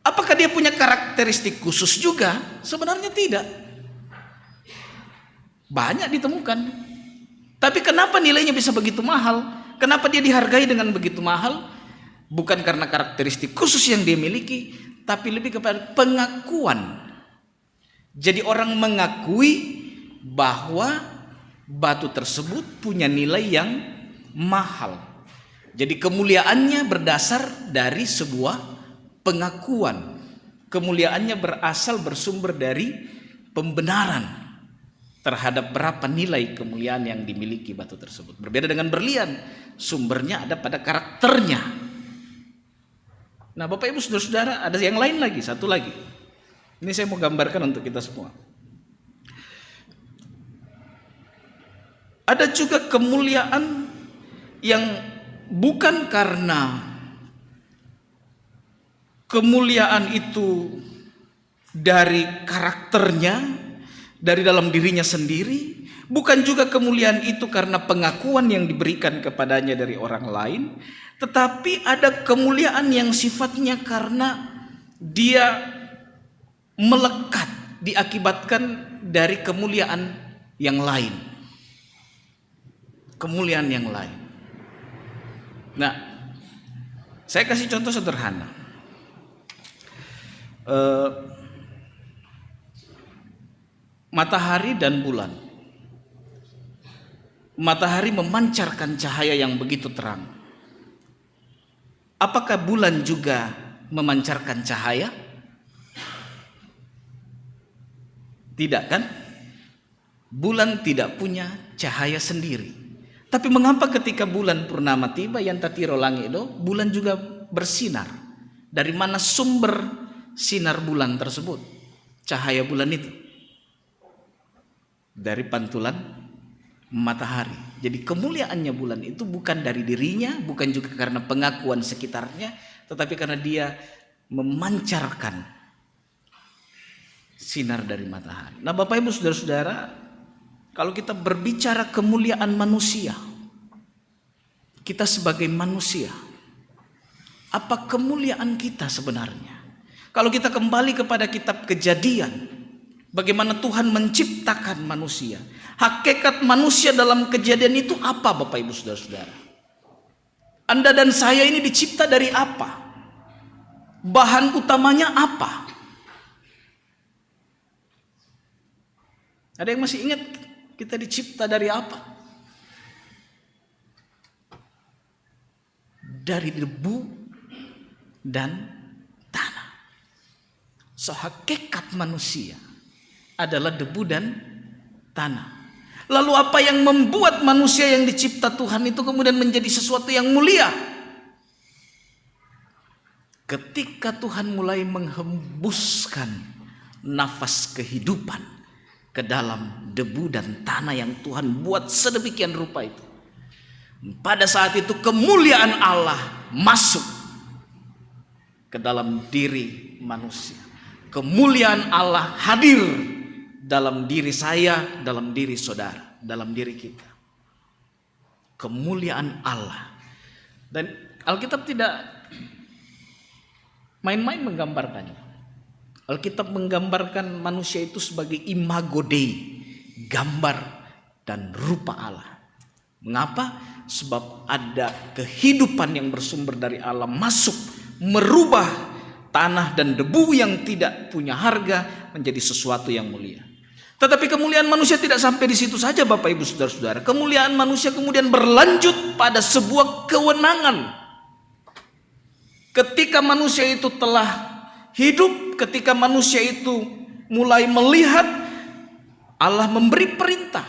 Apakah dia punya karakteristik khusus juga? Sebenarnya tidak. Banyak ditemukan. Tapi kenapa nilainya bisa begitu mahal? Kenapa dia dihargai dengan begitu mahal? Bukan karena karakteristik khusus yang dia miliki, tapi lebih kepada pengakuan. Jadi orang mengakui bahwa batu tersebut punya nilai yang mahal. Jadi kemuliaannya berdasar dari sebuah pengakuan. Kemuliaannya bersumber dari pembenaran terhadap berapa nilai kemuliaan yang dimiliki batu tersebut. Berbeda dengan berlian, sumbernya ada pada karakternya. Nah, Bapak Ibu Saudara-saudara, ada yang lain lagi, satu lagi. Ini saya mau gambarkan untuk kita semua. Ada juga kemuliaan yang bukan karena kemuliaan itu dari karakternya, dari dalam dirinya sendiri, bukan juga kemuliaan itu karena pengakuan yang diberikan kepadanya dari orang lain, tetapi ada kemuliaan yang sifatnya karena dia melekat, diakibatkan dari kemuliaan yang lain. Kemuliaan yang lain. Nah, saya kasih contoh sederhana. Matahari dan bulan. Matahari memancarkan cahaya yang begitu terang. Apakah bulan juga memancarkan cahaya? Tidak kan? Bulan tidak punya cahaya sendiri. Tapi mengapa ketika bulan purnama tiba yang tatiro langit itu, bulan juga bersinar? Dari mana sumber sinar bulan tersebut? Cahaya bulan itu dari pantulan matahari. Jadi kemuliaannya bulan itu bukan dari dirinya, bukan juga karena pengakuan sekitarnya, tetapi karena dia memancarkan sinar dari matahari. Nah, Bapak Ibu Saudara-saudara, kalau kita berbicara kemuliaan manusia, kita sebagai manusia, apa kemuliaan kita sebenarnya? Kalau kita kembali kepada kitab Kejadian, bagaimana Tuhan menciptakan manusia, hakikat manusia dalam Kejadian itu apa, Bapak Ibu Saudara-saudara? Anda dan saya ini dicipta dari apa? Bahan utamanya apa? Ada yang masih ingat kita dicipta dari apa? Dari debu dan tanah. So, hakikat manusia adalah debu dan tanah. Lalu apa yang membuat manusia yang dicipta Tuhan itu kemudian menjadi sesuatu yang mulia? Ketika Tuhan mulai menghembuskan nafas kehidupan ke dalam debu dan tanah yang Tuhan buat sedemikian rupa itu. Pada saat itu kemuliaan Allah masuk ke dalam diri manusia. Kemuliaan Allah hadir dalam diri saya, dalam diri saudara, dalam diri kita. Kemuliaan Allah. Dan Alkitab tidak main-main menggambarkannya. Alkitab menggambarkan manusia itu sebagai imago Dei, gambar dan rupa Allah. Mengapa? Sebab ada kehidupan yang bersumber dari Allah masuk, merubah tanah dan debu yang tidak punya harga menjadi sesuatu yang mulia. Tetapi kemuliaan manusia tidak sampai di situ saja Bapak Ibu Saudara-saudara. Kemuliaan manusia kemudian berlanjut pada sebuah kewenangan. Ketika manusia itu telah hidup, ketika manusia itu mulai melihat, Allah memberi perintah.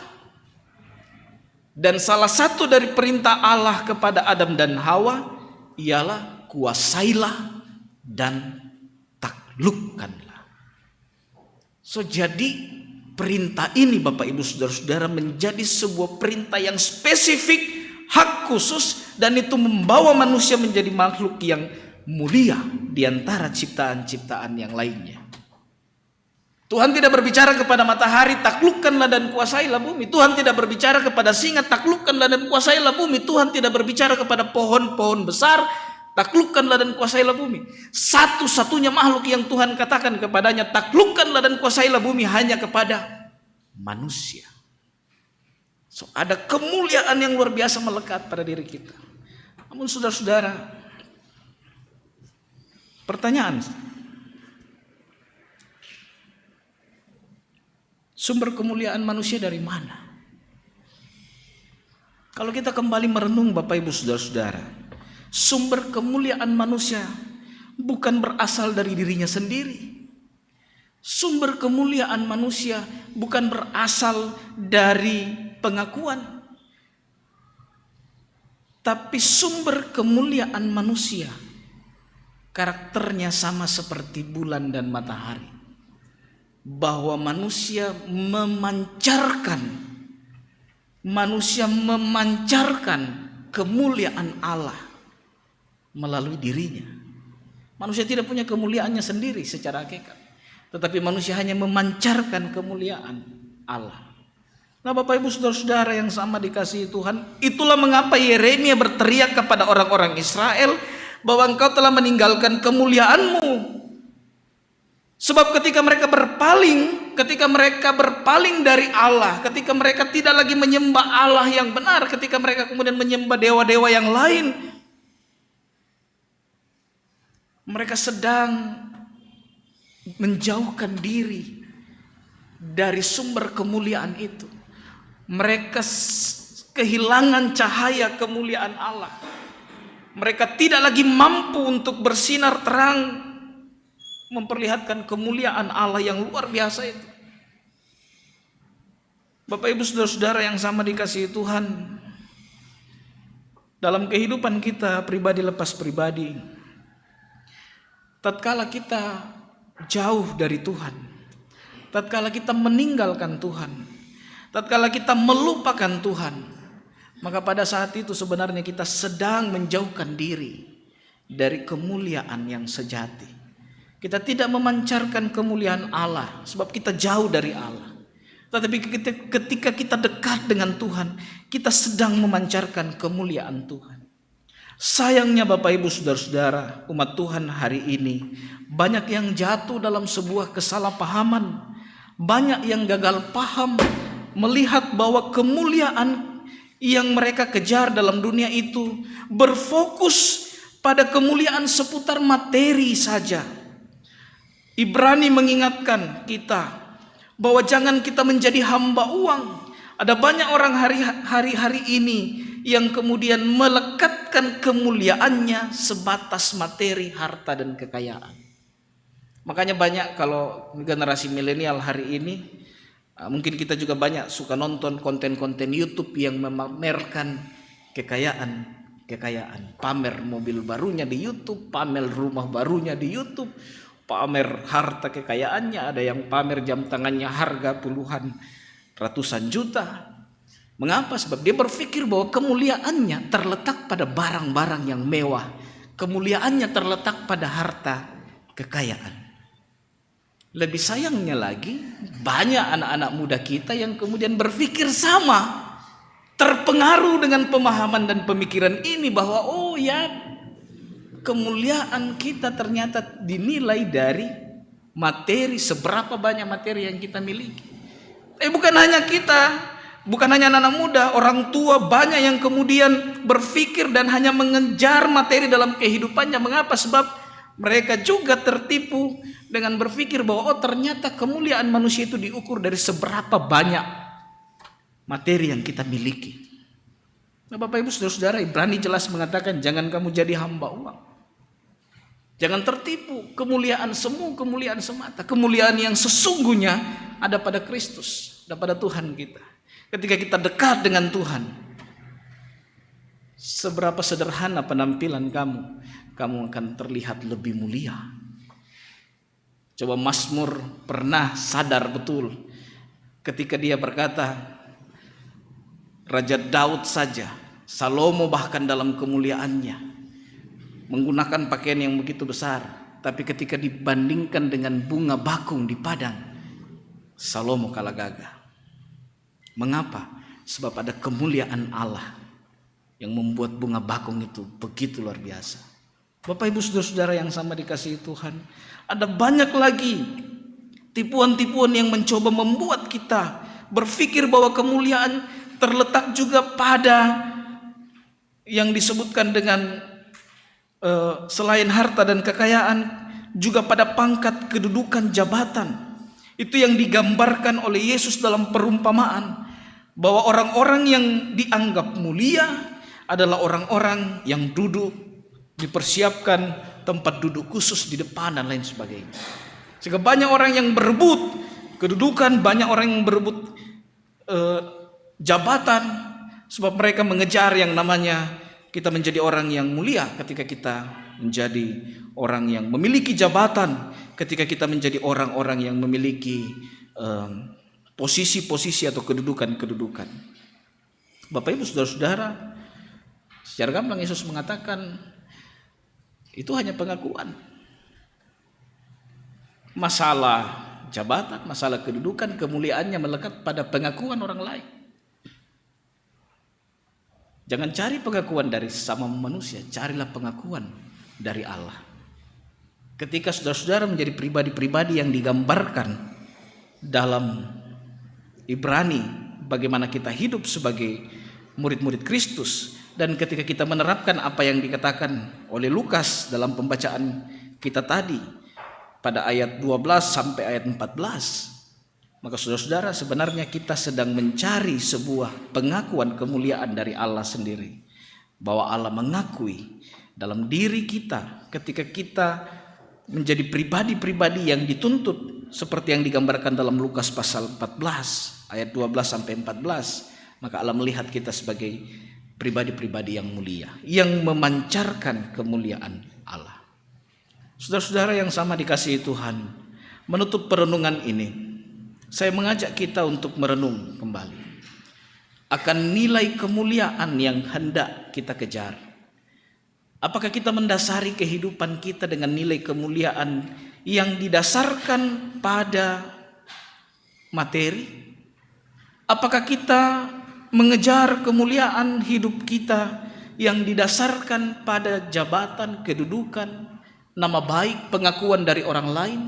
Dan salah satu dari perintah Allah kepada Adam dan Hawa ialah kuasailah dan taklukkanlah. So jadi perintah ini Bapak Ibu Saudara-saudara menjadi sebuah perintah yang spesifik, hak khusus, dan itu membawa manusia menjadi makhluk yang mulia di antara ciptaan-ciptaan yang lainnya. Tuhan tidak berbicara kepada matahari, taklukkanlah dan kuasailah bumi. Tuhan tidak berbicara kepada singa, taklukkanlah dan kuasailah bumi. Tuhan tidak berbicara kepada pohon-pohon besar, taklukkanlah dan kuasailah bumi. Satu-satunya makhluk yang Tuhan katakan kepadanya, taklukkanlah dan kuasailah bumi, hanya kepada manusia. So, ada kemuliaan yang luar biasa melekat pada diri kita. Namun saudara-saudara, pertanyaan, sumber kemuliaan manusia dari mana? Kalau kita kembali merenung Bapak Ibu Saudara-saudara, sumber kemuliaan manusia bukan berasal dari dirinya sendiri. Sumber kemuliaan manusia bukan berasal dari pengakuan. Tapi sumber kemuliaan manusia karakternya sama seperti bulan dan matahari. Bahwa manusia memancarkan kemuliaan Allah melalui dirinya. Manusia tidak punya kemuliaannya sendiri secara hakikat, tetapi manusia hanya memancarkan kemuliaan Allah. Nah Bapak Ibu Saudara-saudara yang sama dikasihi Tuhan, itulah mengapa Yeremia berteriak kepada orang-orang Israel bahwa engkau telah meninggalkan kemuliaanmu. Sebab ketika mereka berpaling dari Allah, ketika mereka tidak lagi menyembah Allah yang benar, ketika mereka kemudian menyembah dewa-dewa yang lain, mereka sedang menjauhkan diri dari sumber kemuliaan itu. Mereka kehilangan cahaya kemuliaan Allah. Mereka tidak lagi mampu untuk bersinar terang memperlihatkan kemuliaan Allah yang luar biasa itu. Bapak Ibu Saudara-saudara yang sama dikasihi Tuhan, dalam kehidupan kita pribadi lepas pribadi, tatkala kita jauh dari Tuhan, tatkala kita meninggalkan Tuhan, tatkala kita melupakan Tuhan, maka pada saat itu sebenarnya kita sedang menjauhkan diri dari kemuliaan yang sejati. Kita tidak memancarkan kemuliaan Allah sebab kita jauh dari Allah. Tetapi ketika kita dekat dengan Tuhan, kita sedang memancarkan kemuliaan Tuhan. Sayangnya Bapak Ibu Saudara-saudara, umat Tuhan hari ini banyak yang jatuh dalam sebuah kesalahpahaman. Banyak yang gagal paham melihat bahwa kemuliaan yang mereka kejar dalam dunia itu berfokus pada kemuliaan seputar materi saja. Ibrani mengingatkan kita bahwa jangan kita menjadi hamba uang. Ada banyak orang hari-hari ini yang kemudian melekatkan kemuliaannya sebatas materi, harta, dan kekayaan. Makanya banyak kalau generasi milenial hari ini, mungkin kita juga banyak suka nonton konten-konten YouTube yang memamerkan kekayaan. Pamer mobil barunya di YouTube, pamer rumah barunya di YouTube, pamer harta kekayaannya, ada yang pamer jam tangannya harga puluhan ratusan juta. Mengapa? Sebab dia berpikir bahwa kemuliaannya terletak pada barang-barang yang mewah. Kemuliaannya terletak pada harta kekayaan. Lebih sayangnya lagi, banyak anak-anak muda kita yang kemudian berpikir sama, terpengaruh dengan pemahaman dan pemikiran ini bahwa oh ya, kemuliaan kita ternyata dinilai dari materi, seberapa banyak materi yang kita miliki. Bukan hanya kita, bukan hanya anak muda, orang tua banyak yang kemudian berpikir dan hanya mengejar materi dalam kehidupannya. Mengapa? Sebab Mereka juga tertipu dengan berpikir bahwa oh ternyata kemuliaan manusia itu diukur dari seberapa banyak materi yang kita miliki. Nah, Bapak Ibu Saudara-saudara, Ibrani jelas mengatakan jangan kamu jadi hamba uang. Jangan tertipu, kemuliaan semata. Kemuliaan yang sesungguhnya ada pada Kristus, ada pada Tuhan kita. Ketika kita dekat dengan Tuhan, seberapa sederhana penampilan kamu akan terlihat lebih mulia. Coba Mazmur pernah sadar betul ketika dia berkata, Raja Daud saja, Salomo bahkan dalam kemuliaannya menggunakan pakaian yang begitu besar, tapi ketika dibandingkan dengan bunga bakung di padang, Salomo kalah gagah. Mengapa? Sebab ada kemuliaan Allah yang membuat bunga bakung itu begitu luar biasa. Bapak Ibu Saudara-saudara yang sama dikasihi Tuhan, ada banyak lagi tipuan-tipuan yang mencoba membuat kita berpikir bahwa kemuliaan terletak juga pada yang disebutkan dengan selain harta dan kekayaan, juga pada pangkat, kedudukan, jabatan. Itu yang digambarkan oleh Yesus dalam perumpamaan, bahwa orang-orang yang dianggap mulia adalah orang-orang yang duduk, dipersiapkan tempat duduk khusus di depan dan lain sebagainya. Sehingga banyak orang yang berebut kedudukan, banyak orang yang berebut jabatan, sebab mereka mengejar yang namanya kita menjadi orang yang mulia. Ketika kita menjadi orang yang memiliki jabatan, ketika kita menjadi orang-orang yang memiliki posisi-posisi atau kedudukan-kedudukan. Bapak Ibu Saudara-saudara, secara gamblang Yesus mengatakan itu hanya pengakuan. Masalah jabatan, masalah kedudukan, kemuliaannya melekat pada pengakuan orang lain. Jangan cari pengakuan dari sesama manusia, carilah pengakuan dari Allah. Ketika saudara-saudara menjadi pribadi-pribadi yang digambarkan dalam Ibrani, bagaimana kita hidup sebagai murid-murid Kristus, dan ketika kita menerapkan apa yang dikatakan oleh Lukas dalam pembacaan kita tadi pada ayat 12 sampai ayat 14, maka saudara-saudara, sebenarnya kita sedang mencari sebuah pengakuan kemuliaan dari Allah sendiri. Bahwa Allah mengakui dalam diri kita ketika kita menjadi pribadi-pribadi yang dituntut seperti yang digambarkan dalam Lukas pasal 14 ayat 12 sampai 14, maka Allah melihat kita sebagai pribadi-pribadi yang mulia, yang memancarkan kemuliaan Allah. Saudara-saudara yang sama dikasihi Tuhan, menutup perenungan ini, saya mengajak kita untuk merenung kembali akan nilai kemuliaan yang hendak kita kejar. Apakah kita mendasari kehidupan kita dengan nilai kemuliaan yang didasarkan pada materi? Apakah kita mengejar kemuliaan hidup kita yang didasarkan pada jabatan, kedudukan, nama baik, pengakuan dari orang lain?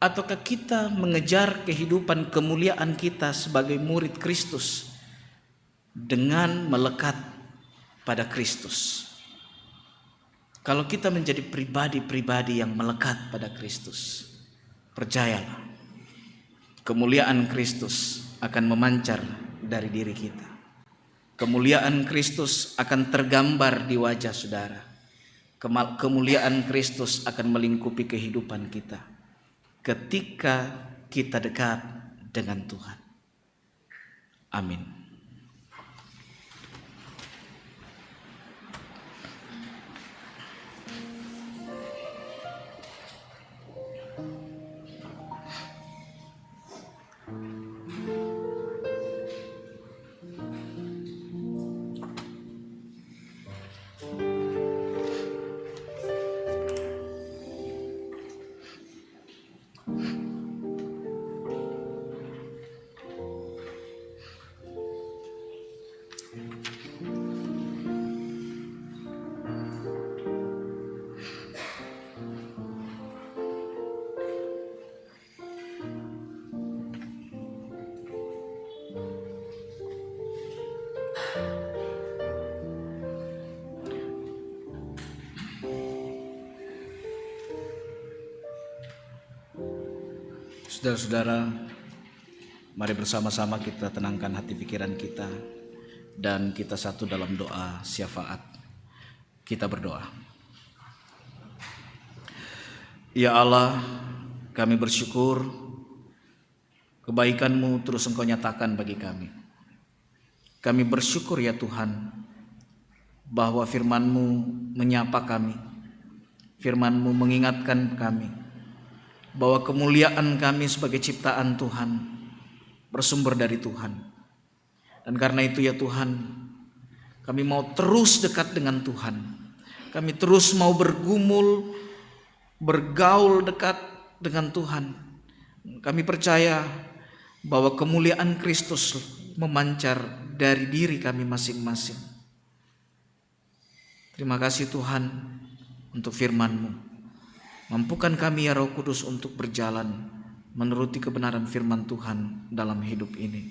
Ataukah kita mengejar kehidupan kemuliaan kita sebagai murid Kristus dengan melekat pada Kristus? Kalau kita menjadi pribadi-pribadi yang melekat pada Kristus, percayalah, kemuliaan Kristus akan memancar dari diri kita. Kemuliaan Kristus akan tergambar di wajah saudara. Kemuliaan Kristus akan melingkupi kehidupan kita ketika kita dekat dengan Tuhan. Amin. Saudara-saudara, mari bersama-sama kita tenangkan hati pikiran kita dan kita satu dalam doa syafaat. Kita berdoa. Ya Allah, kami bersyukur kebaikan-Mu terus Engkau nyatakan bagi kami. Kami bersyukur ya Tuhan bahwa firman-Mu menyapa kami. Firman-Mu mengingatkan kami bahwa kemuliaan kami sebagai ciptaan Tuhan bersumber dari Tuhan. Dan karena itu ya Tuhan, kami mau terus dekat dengan Tuhan. Kami terus mau bergumul, bergaul dekat dengan Tuhan. Kami percaya bahwa kemuliaan Kristus memancar dari diri kami masing-masing. Terima kasih Tuhan untuk firman-Mu. Mampukan kami ya Roh Kudus untuk berjalan menuruti kebenaran firman Tuhan dalam hidup ini.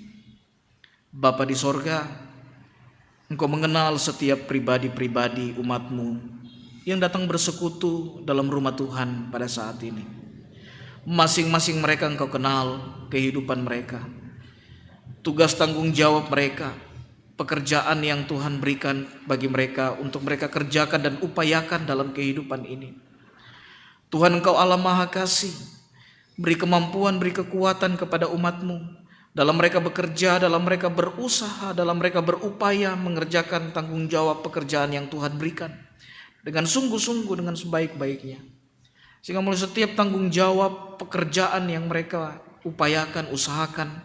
Bapa di sorga, Engkau mengenal setiap pribadi-pribadi umat-Mu yang datang bersekutu dalam rumah Tuhan pada saat ini. Masing-masing mereka Engkau kenal kehidupan mereka, tugas tanggung jawab mereka, pekerjaan yang Tuhan berikan bagi mereka untuk mereka kerjakan dan upayakan dalam kehidupan ini. Tuhan Engkau Allah Maha Kasih, beri kemampuan, beri kekuatan kepada umat-Mu dalam mereka bekerja, dalam mereka berusaha, dalam mereka berupaya mengerjakan tanggung jawab pekerjaan yang Tuhan berikan dengan sungguh-sungguh, dengan sebaik-baiknya. Sehingga melalui setiap tanggung jawab pekerjaan yang mereka upayakan, usahakan,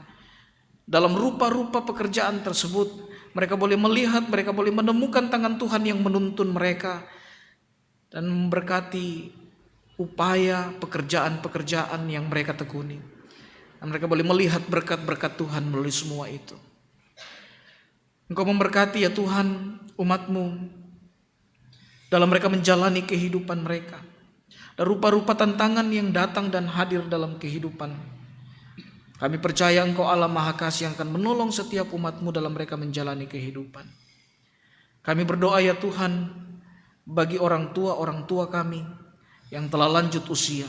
dalam rupa-rupa pekerjaan tersebut mereka boleh melihat, mereka boleh menemukan tangan Tuhan yang menuntun mereka dan memberkati upaya pekerjaan-pekerjaan yang mereka tekuni. Dan mereka boleh melihat berkat-berkat Tuhan melalui semua itu. Engkau memberkati ya Tuhan umat-Mu dalam mereka menjalani kehidupan mereka. Dan rupa-rupa tantangan yang datang dan hadir dalam kehidupan. Kami percaya Engkau Allah Maha Kasih yang akan menolong setiap umat-Mu dalam mereka menjalani kehidupan. Kami berdoa ya Tuhan bagi orang tua kami yang telah lanjut usia.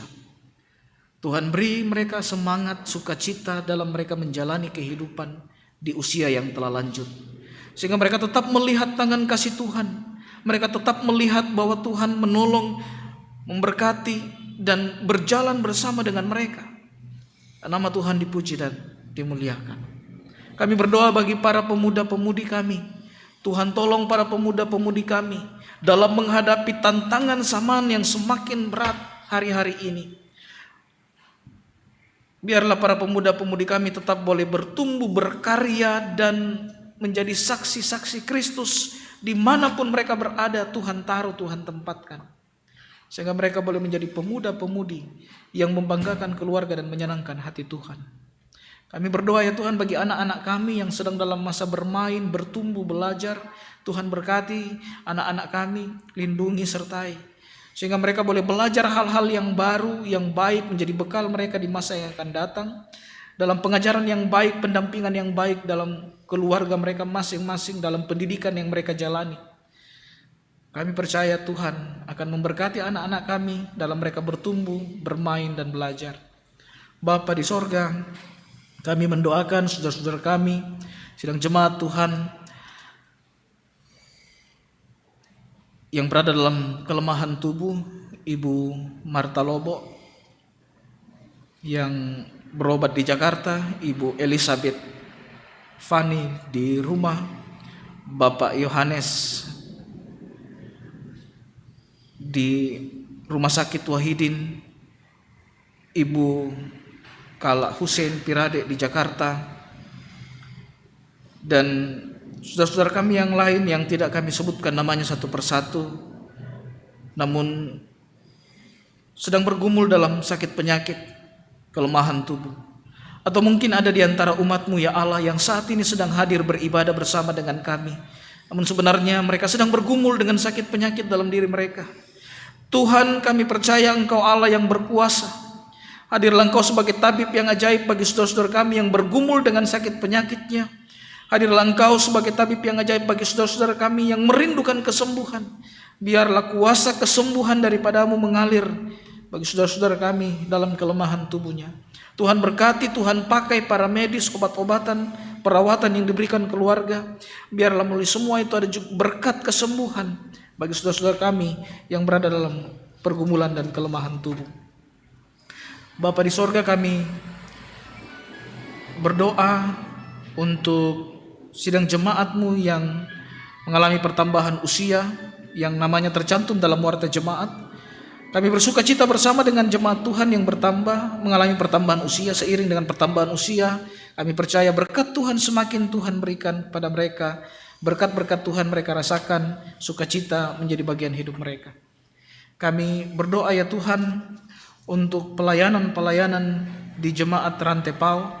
Tuhan beri mereka semangat, sukacita dalam mereka menjalani kehidupan di usia yang telah lanjut. Sehingga mereka tetap melihat tangan kasih Tuhan. Mereka tetap melihat bahwa Tuhan menolong, memberkati dan berjalan bersama dengan mereka. Nama Tuhan dipuji dan dimuliakan. Kami berdoa bagi para pemuda-pemudi kami. Tuhan tolong para pemuda-pemudi kami dalam menghadapi tantangan zaman yang semakin berat hari-hari ini. Biarlah para pemuda-pemudi kami tetap boleh bertumbuh, berkarya dan menjadi saksi-saksi Kristus dimanapun mereka berada. Tuhan taruh, Tuhan tempatkan. Sehingga mereka boleh menjadi pemuda-pemudi yang membanggakan keluarga dan menyenangkan hati Tuhan. Kami berdoa ya Tuhan bagi anak-anak kami yang sedang dalam masa bermain, bertumbuh, belajar. Tuhan berkati anak-anak kami, lindungi, sertai. Sehingga mereka boleh belajar hal-hal yang baru, yang baik menjadi bekal mereka di masa yang akan datang. Dalam pengajaran yang baik, pendampingan yang baik dalam keluarga mereka masing-masing, dalam pendidikan yang mereka jalani. Kami percaya Tuhan akan memberkati anak-anak kami dalam mereka bertumbuh, bermain dan belajar. Bapa di sorga, kami mendoakan saudara-saudara kami, sidang jemaat Tuhan yang berada dalam kelemahan tubuh, Ibu Marta Lobo yang berobat di Jakarta, Ibu Elizabeth Fani di rumah, Bapak Yohanes di Rumah Sakit Wahidin, Ibu Kala Hussein Pirade di Jakarta, dan saudara-saudara kami yang lain yang tidak kami sebutkan namanya satu persatu, namun sedang bergumul dalam sakit penyakit, kelemahan tubuh. Atau mungkin ada di antara umat-Mu ya Allah yang saat ini sedang hadir beribadah bersama dengan kami, namun sebenarnya mereka sedang bergumul dengan sakit penyakit dalam diri mereka. Tuhan, kami percaya Engkau Allah yang berkuasa. Hadirlah Engkau sebagai tabib yang ajaib bagi saudara-saudara kami yang bergumul dengan sakit penyakitnya. Hadirlah Engkau sebagai tabib yang ajaib bagi saudara-saudara kami yang merindukan kesembuhan. Biarlah kuasa kesembuhan daripada-Mu mengalir bagi saudara-saudara kami dalam kelemahan tubuhnya. Tuhan berkati, Tuhan pakai para medis, obat-obatan, perawatan yang diberikan keluarga. Biarlah melalui semua itu ada juga berkat kesembuhan bagi saudara-saudara kami yang berada dalam pergumulan dan kelemahan tubuh. Bapa di sorga, kami berdoa untuk sidang jemaat-Mu yang mengalami pertambahan usia yang namanya tercantum dalam warta jemaat. Kami bersuka cita bersama dengan jemaat Tuhan yang bertambah, mengalami pertambahan usia. Seiring dengan pertambahan usia, kami percaya berkat Tuhan semakin Tuhan berikan pada mereka. Berkat-berkat Tuhan mereka rasakan, sukacita menjadi bagian hidup mereka. Kami berdoa ya Tuhan untuk pelayanan-pelayanan di jemaat Rantepao.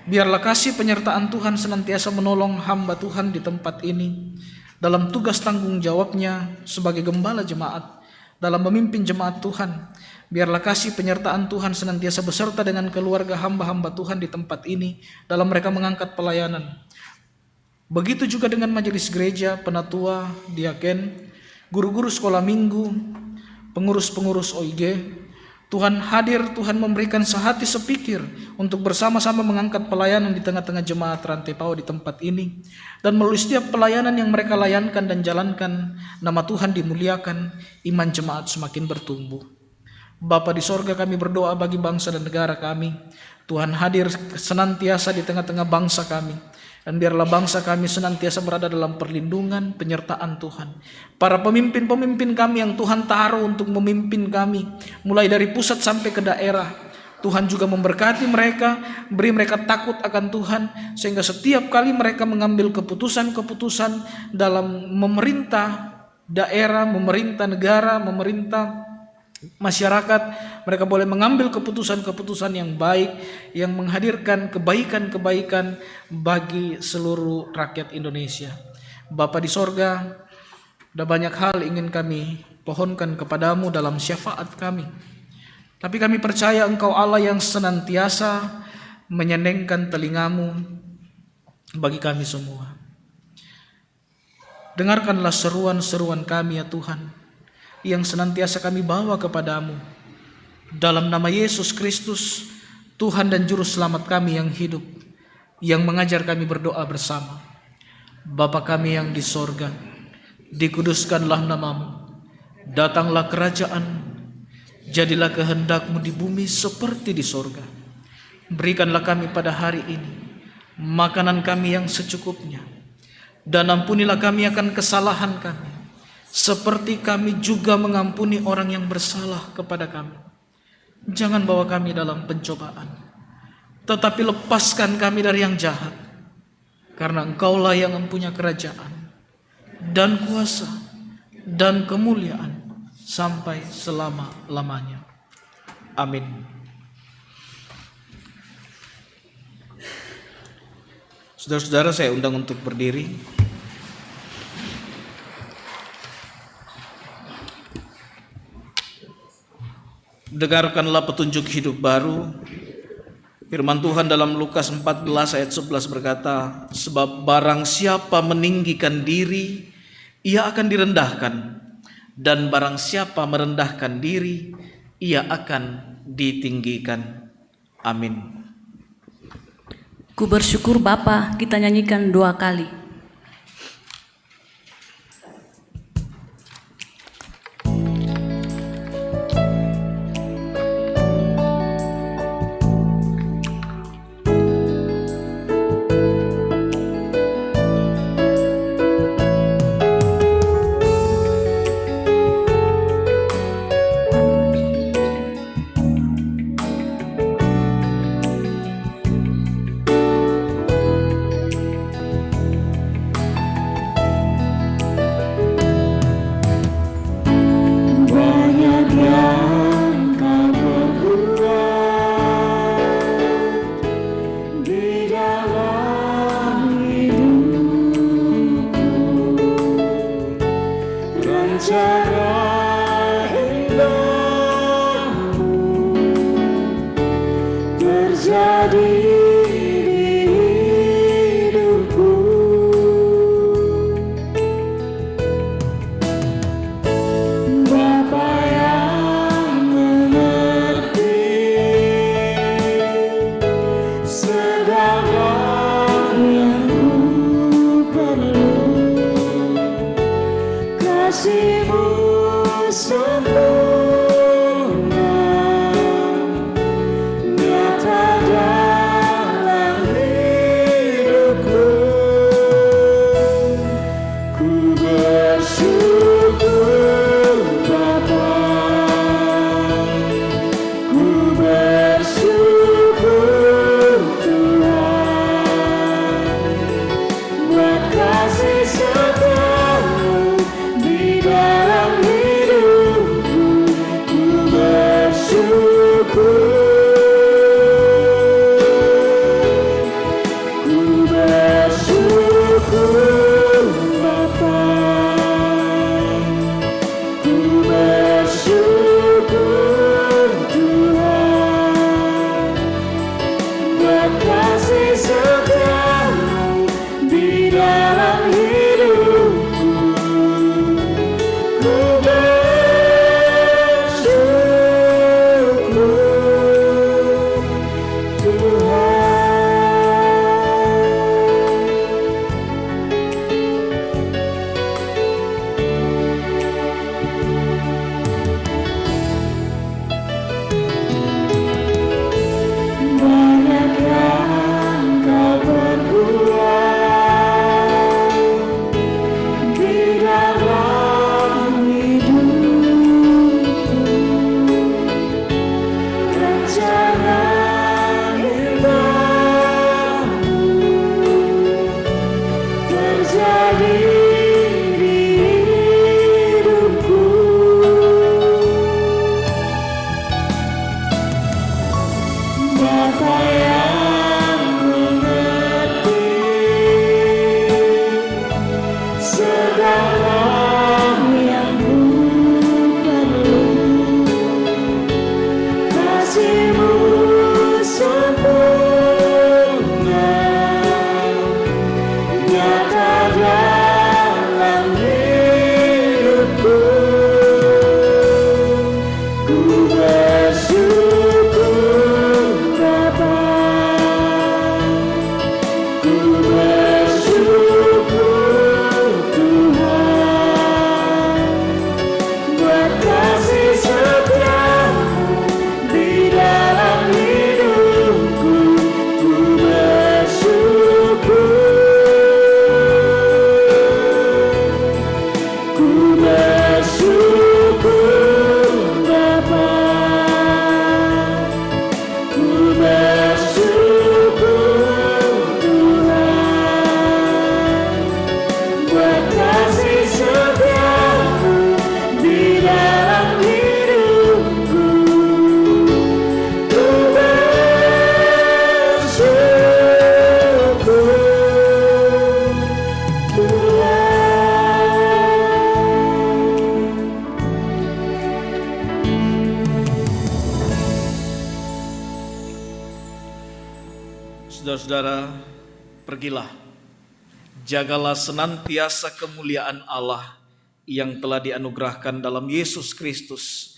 Biarlah kasih penyertaan Tuhan senantiasa menolong hamba Tuhan di tempat ini dalam tugas tanggung jawabnya sebagai gembala jemaat, dalam memimpin jemaat Tuhan. Biarlah kasih penyertaan Tuhan senantiasa beserta dengan keluarga hamba-hamba Tuhan di tempat ini dalam mereka mengangkat pelayanan. Begitu juga dengan majelis gereja, penatua, diaken, guru-guru sekolah minggu, pengurus-pengurus OIG. Tuhan hadir, Tuhan memberikan sehati sepikir untuk bersama-sama mengangkat pelayanan di tengah-tengah jemaat Rantepao di tempat ini. Dan melalui setiap pelayanan yang mereka layankan dan jalankan, nama Tuhan dimuliakan, iman jemaat semakin bertumbuh. Bapa di sorga, kami berdoa bagi bangsa dan negara kami. Tuhan hadir senantiasa di tengah-tengah bangsa kami. Dan biarlah bangsa kami senantiasa berada dalam perlindungan, penyertaan Tuhan. Para pemimpin-pemimpin kami yang Tuhan taruh untuk memimpin kami, mulai dari pusat sampai ke daerah, Tuhan juga memberkati mereka, beri mereka takut akan Tuhan, sehingga setiap kali mereka mengambil keputusan-keputusan dalam memerintah daerah, memerintah negara, memerintah masyarakat, mereka boleh mengambil keputusan-keputusan yang baik, yang menghadirkan kebaikan-kebaikan bagi seluruh rakyat Indonesia. Bapa di sorga, ada banyak hal ingin kami pohonkan kepadamu dalam syafaat kami. Tapi kami percaya Engkau Allah yang senantiasa menyenengkan telingamu bagi kami semua. Dengarkanlah seruan-seruan kami ya Tuhan, yang senantiasa kami bawa kepadamu. Dalam nama Yesus Kristus, Tuhan dan Juru Selamat kami yang hidup, yang mengajar kami berdoa bersama. Bapa kami yang di sorga, dikuduskanlah namamu, datanglah kerajaan, jadilah kehendak-Mu di bumi seperti di sorga. Berikanlah kami pada hari ini makanan kami yang secukupnya, dan ampunilah kami akan kesalahan kami, seperti kami juga mengampuni orang yang bersalah kepada kami. Jangan bawa kami dalam pencobaan, tetapi lepaskan kami dari yang jahat. Karena Engkaulah yang mempunyai kerajaan dan kuasa dan kemuliaan sampai selama-lamanya. Amin. Saudara-saudara, saya undang untuk berdiri. Dengarkanlah petunjuk hidup baru. Firman Tuhan dalam Lukas 14 ayat 11 berkata, sebab barang siapa meninggikan diri, ia akan direndahkan, dan barang siapa merendahkan diri, ia akan ditinggikan. Amin.
Ku bersyukur Bapa, kita nyanyikan 2 kali.
Saudara-saudara, pergilah, jagalah senantiasa kemuliaan Allah yang telah dianugerahkan dalam Yesus Kristus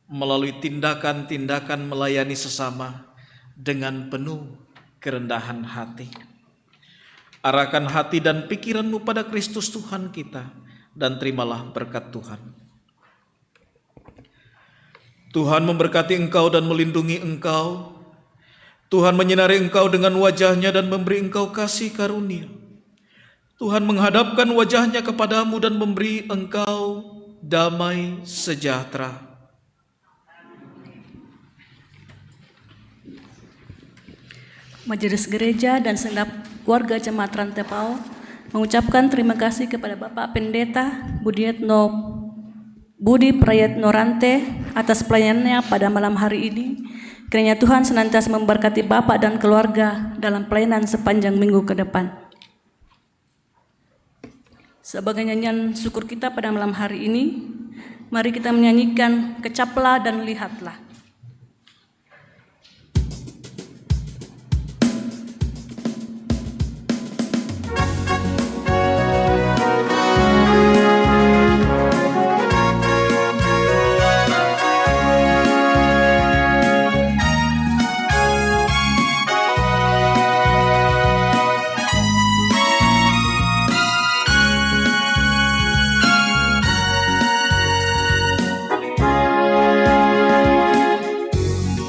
melalui tindakan-tindakan melayani sesama dengan penuh kerendahan hati. Arahkan hati dan pikiranmu pada Kristus Tuhan kita dan terimalah berkat Tuhan. Tuhan memberkati engkau dan melindungi engkau. Tuhan menyinari engkau dengan wajah-Nya dan memberi engkau kasih karunia. Tuhan menghadapkan wajah-Nya kepadamu dan memberi engkau damai sejahtera.
Majelis Gereja dan segenap warga Jemaat Rantepao mengucapkan terima kasih kepada Bapak Pendeta Budi Prayetno Rante atas pelayanannya pada malam hari ini. Kiranya Tuhan senantiasa memberkati Bapak dan keluarga dalam pelayanan sepanjang minggu ke depan. Sebagai nyanyian syukur kita pada malam hari ini, mari kita menyanyikan Kecaplah dan Lihatlah.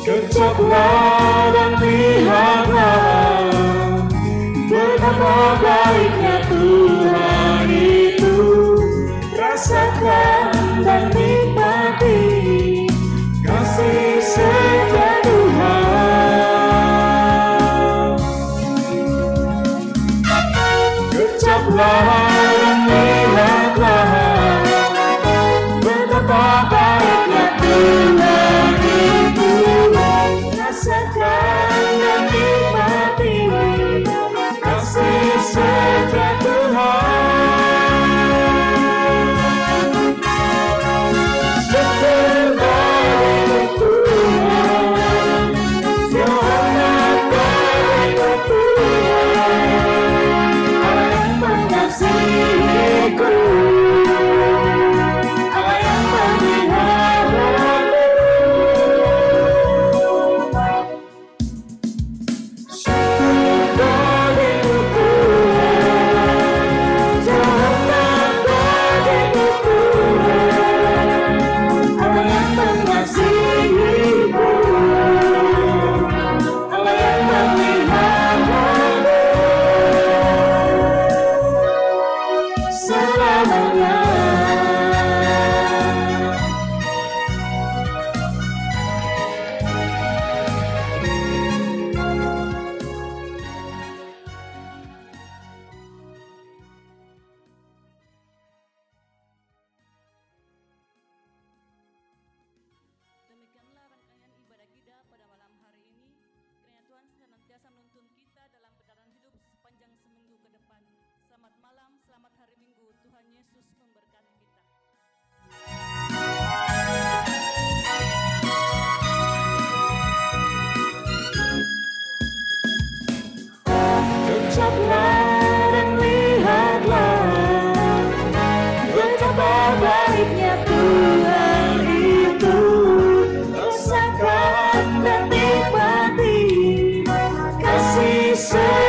Kecaplah dan lihatlah betapa baiknya Tuhan itu. Rasakan dan nikmati kasih setia Tuhan. Kecaplah dan lihatlah betapa baiknya Tuhan itu. Rasakan dan nikmati kasih setia Tuhan. Seterbaik Tuhan, sangat baik Tuhan, Allah yang mengasihiku, Allah yang melihatku.
Demikianlah rangkaian ibadah kita pada malam hari ini. Kiranya Tuhan senantiasa menuntun kita dalam perjalanan hidup sepanjang seminggu ke depan. Selamat malam, selamat hari Minggu. Tuhan Yesus memberkati kita.
Kecaplah dan lihatlah betapa baiknya Tuhan itu. Rasakan dan nikmati kasih setia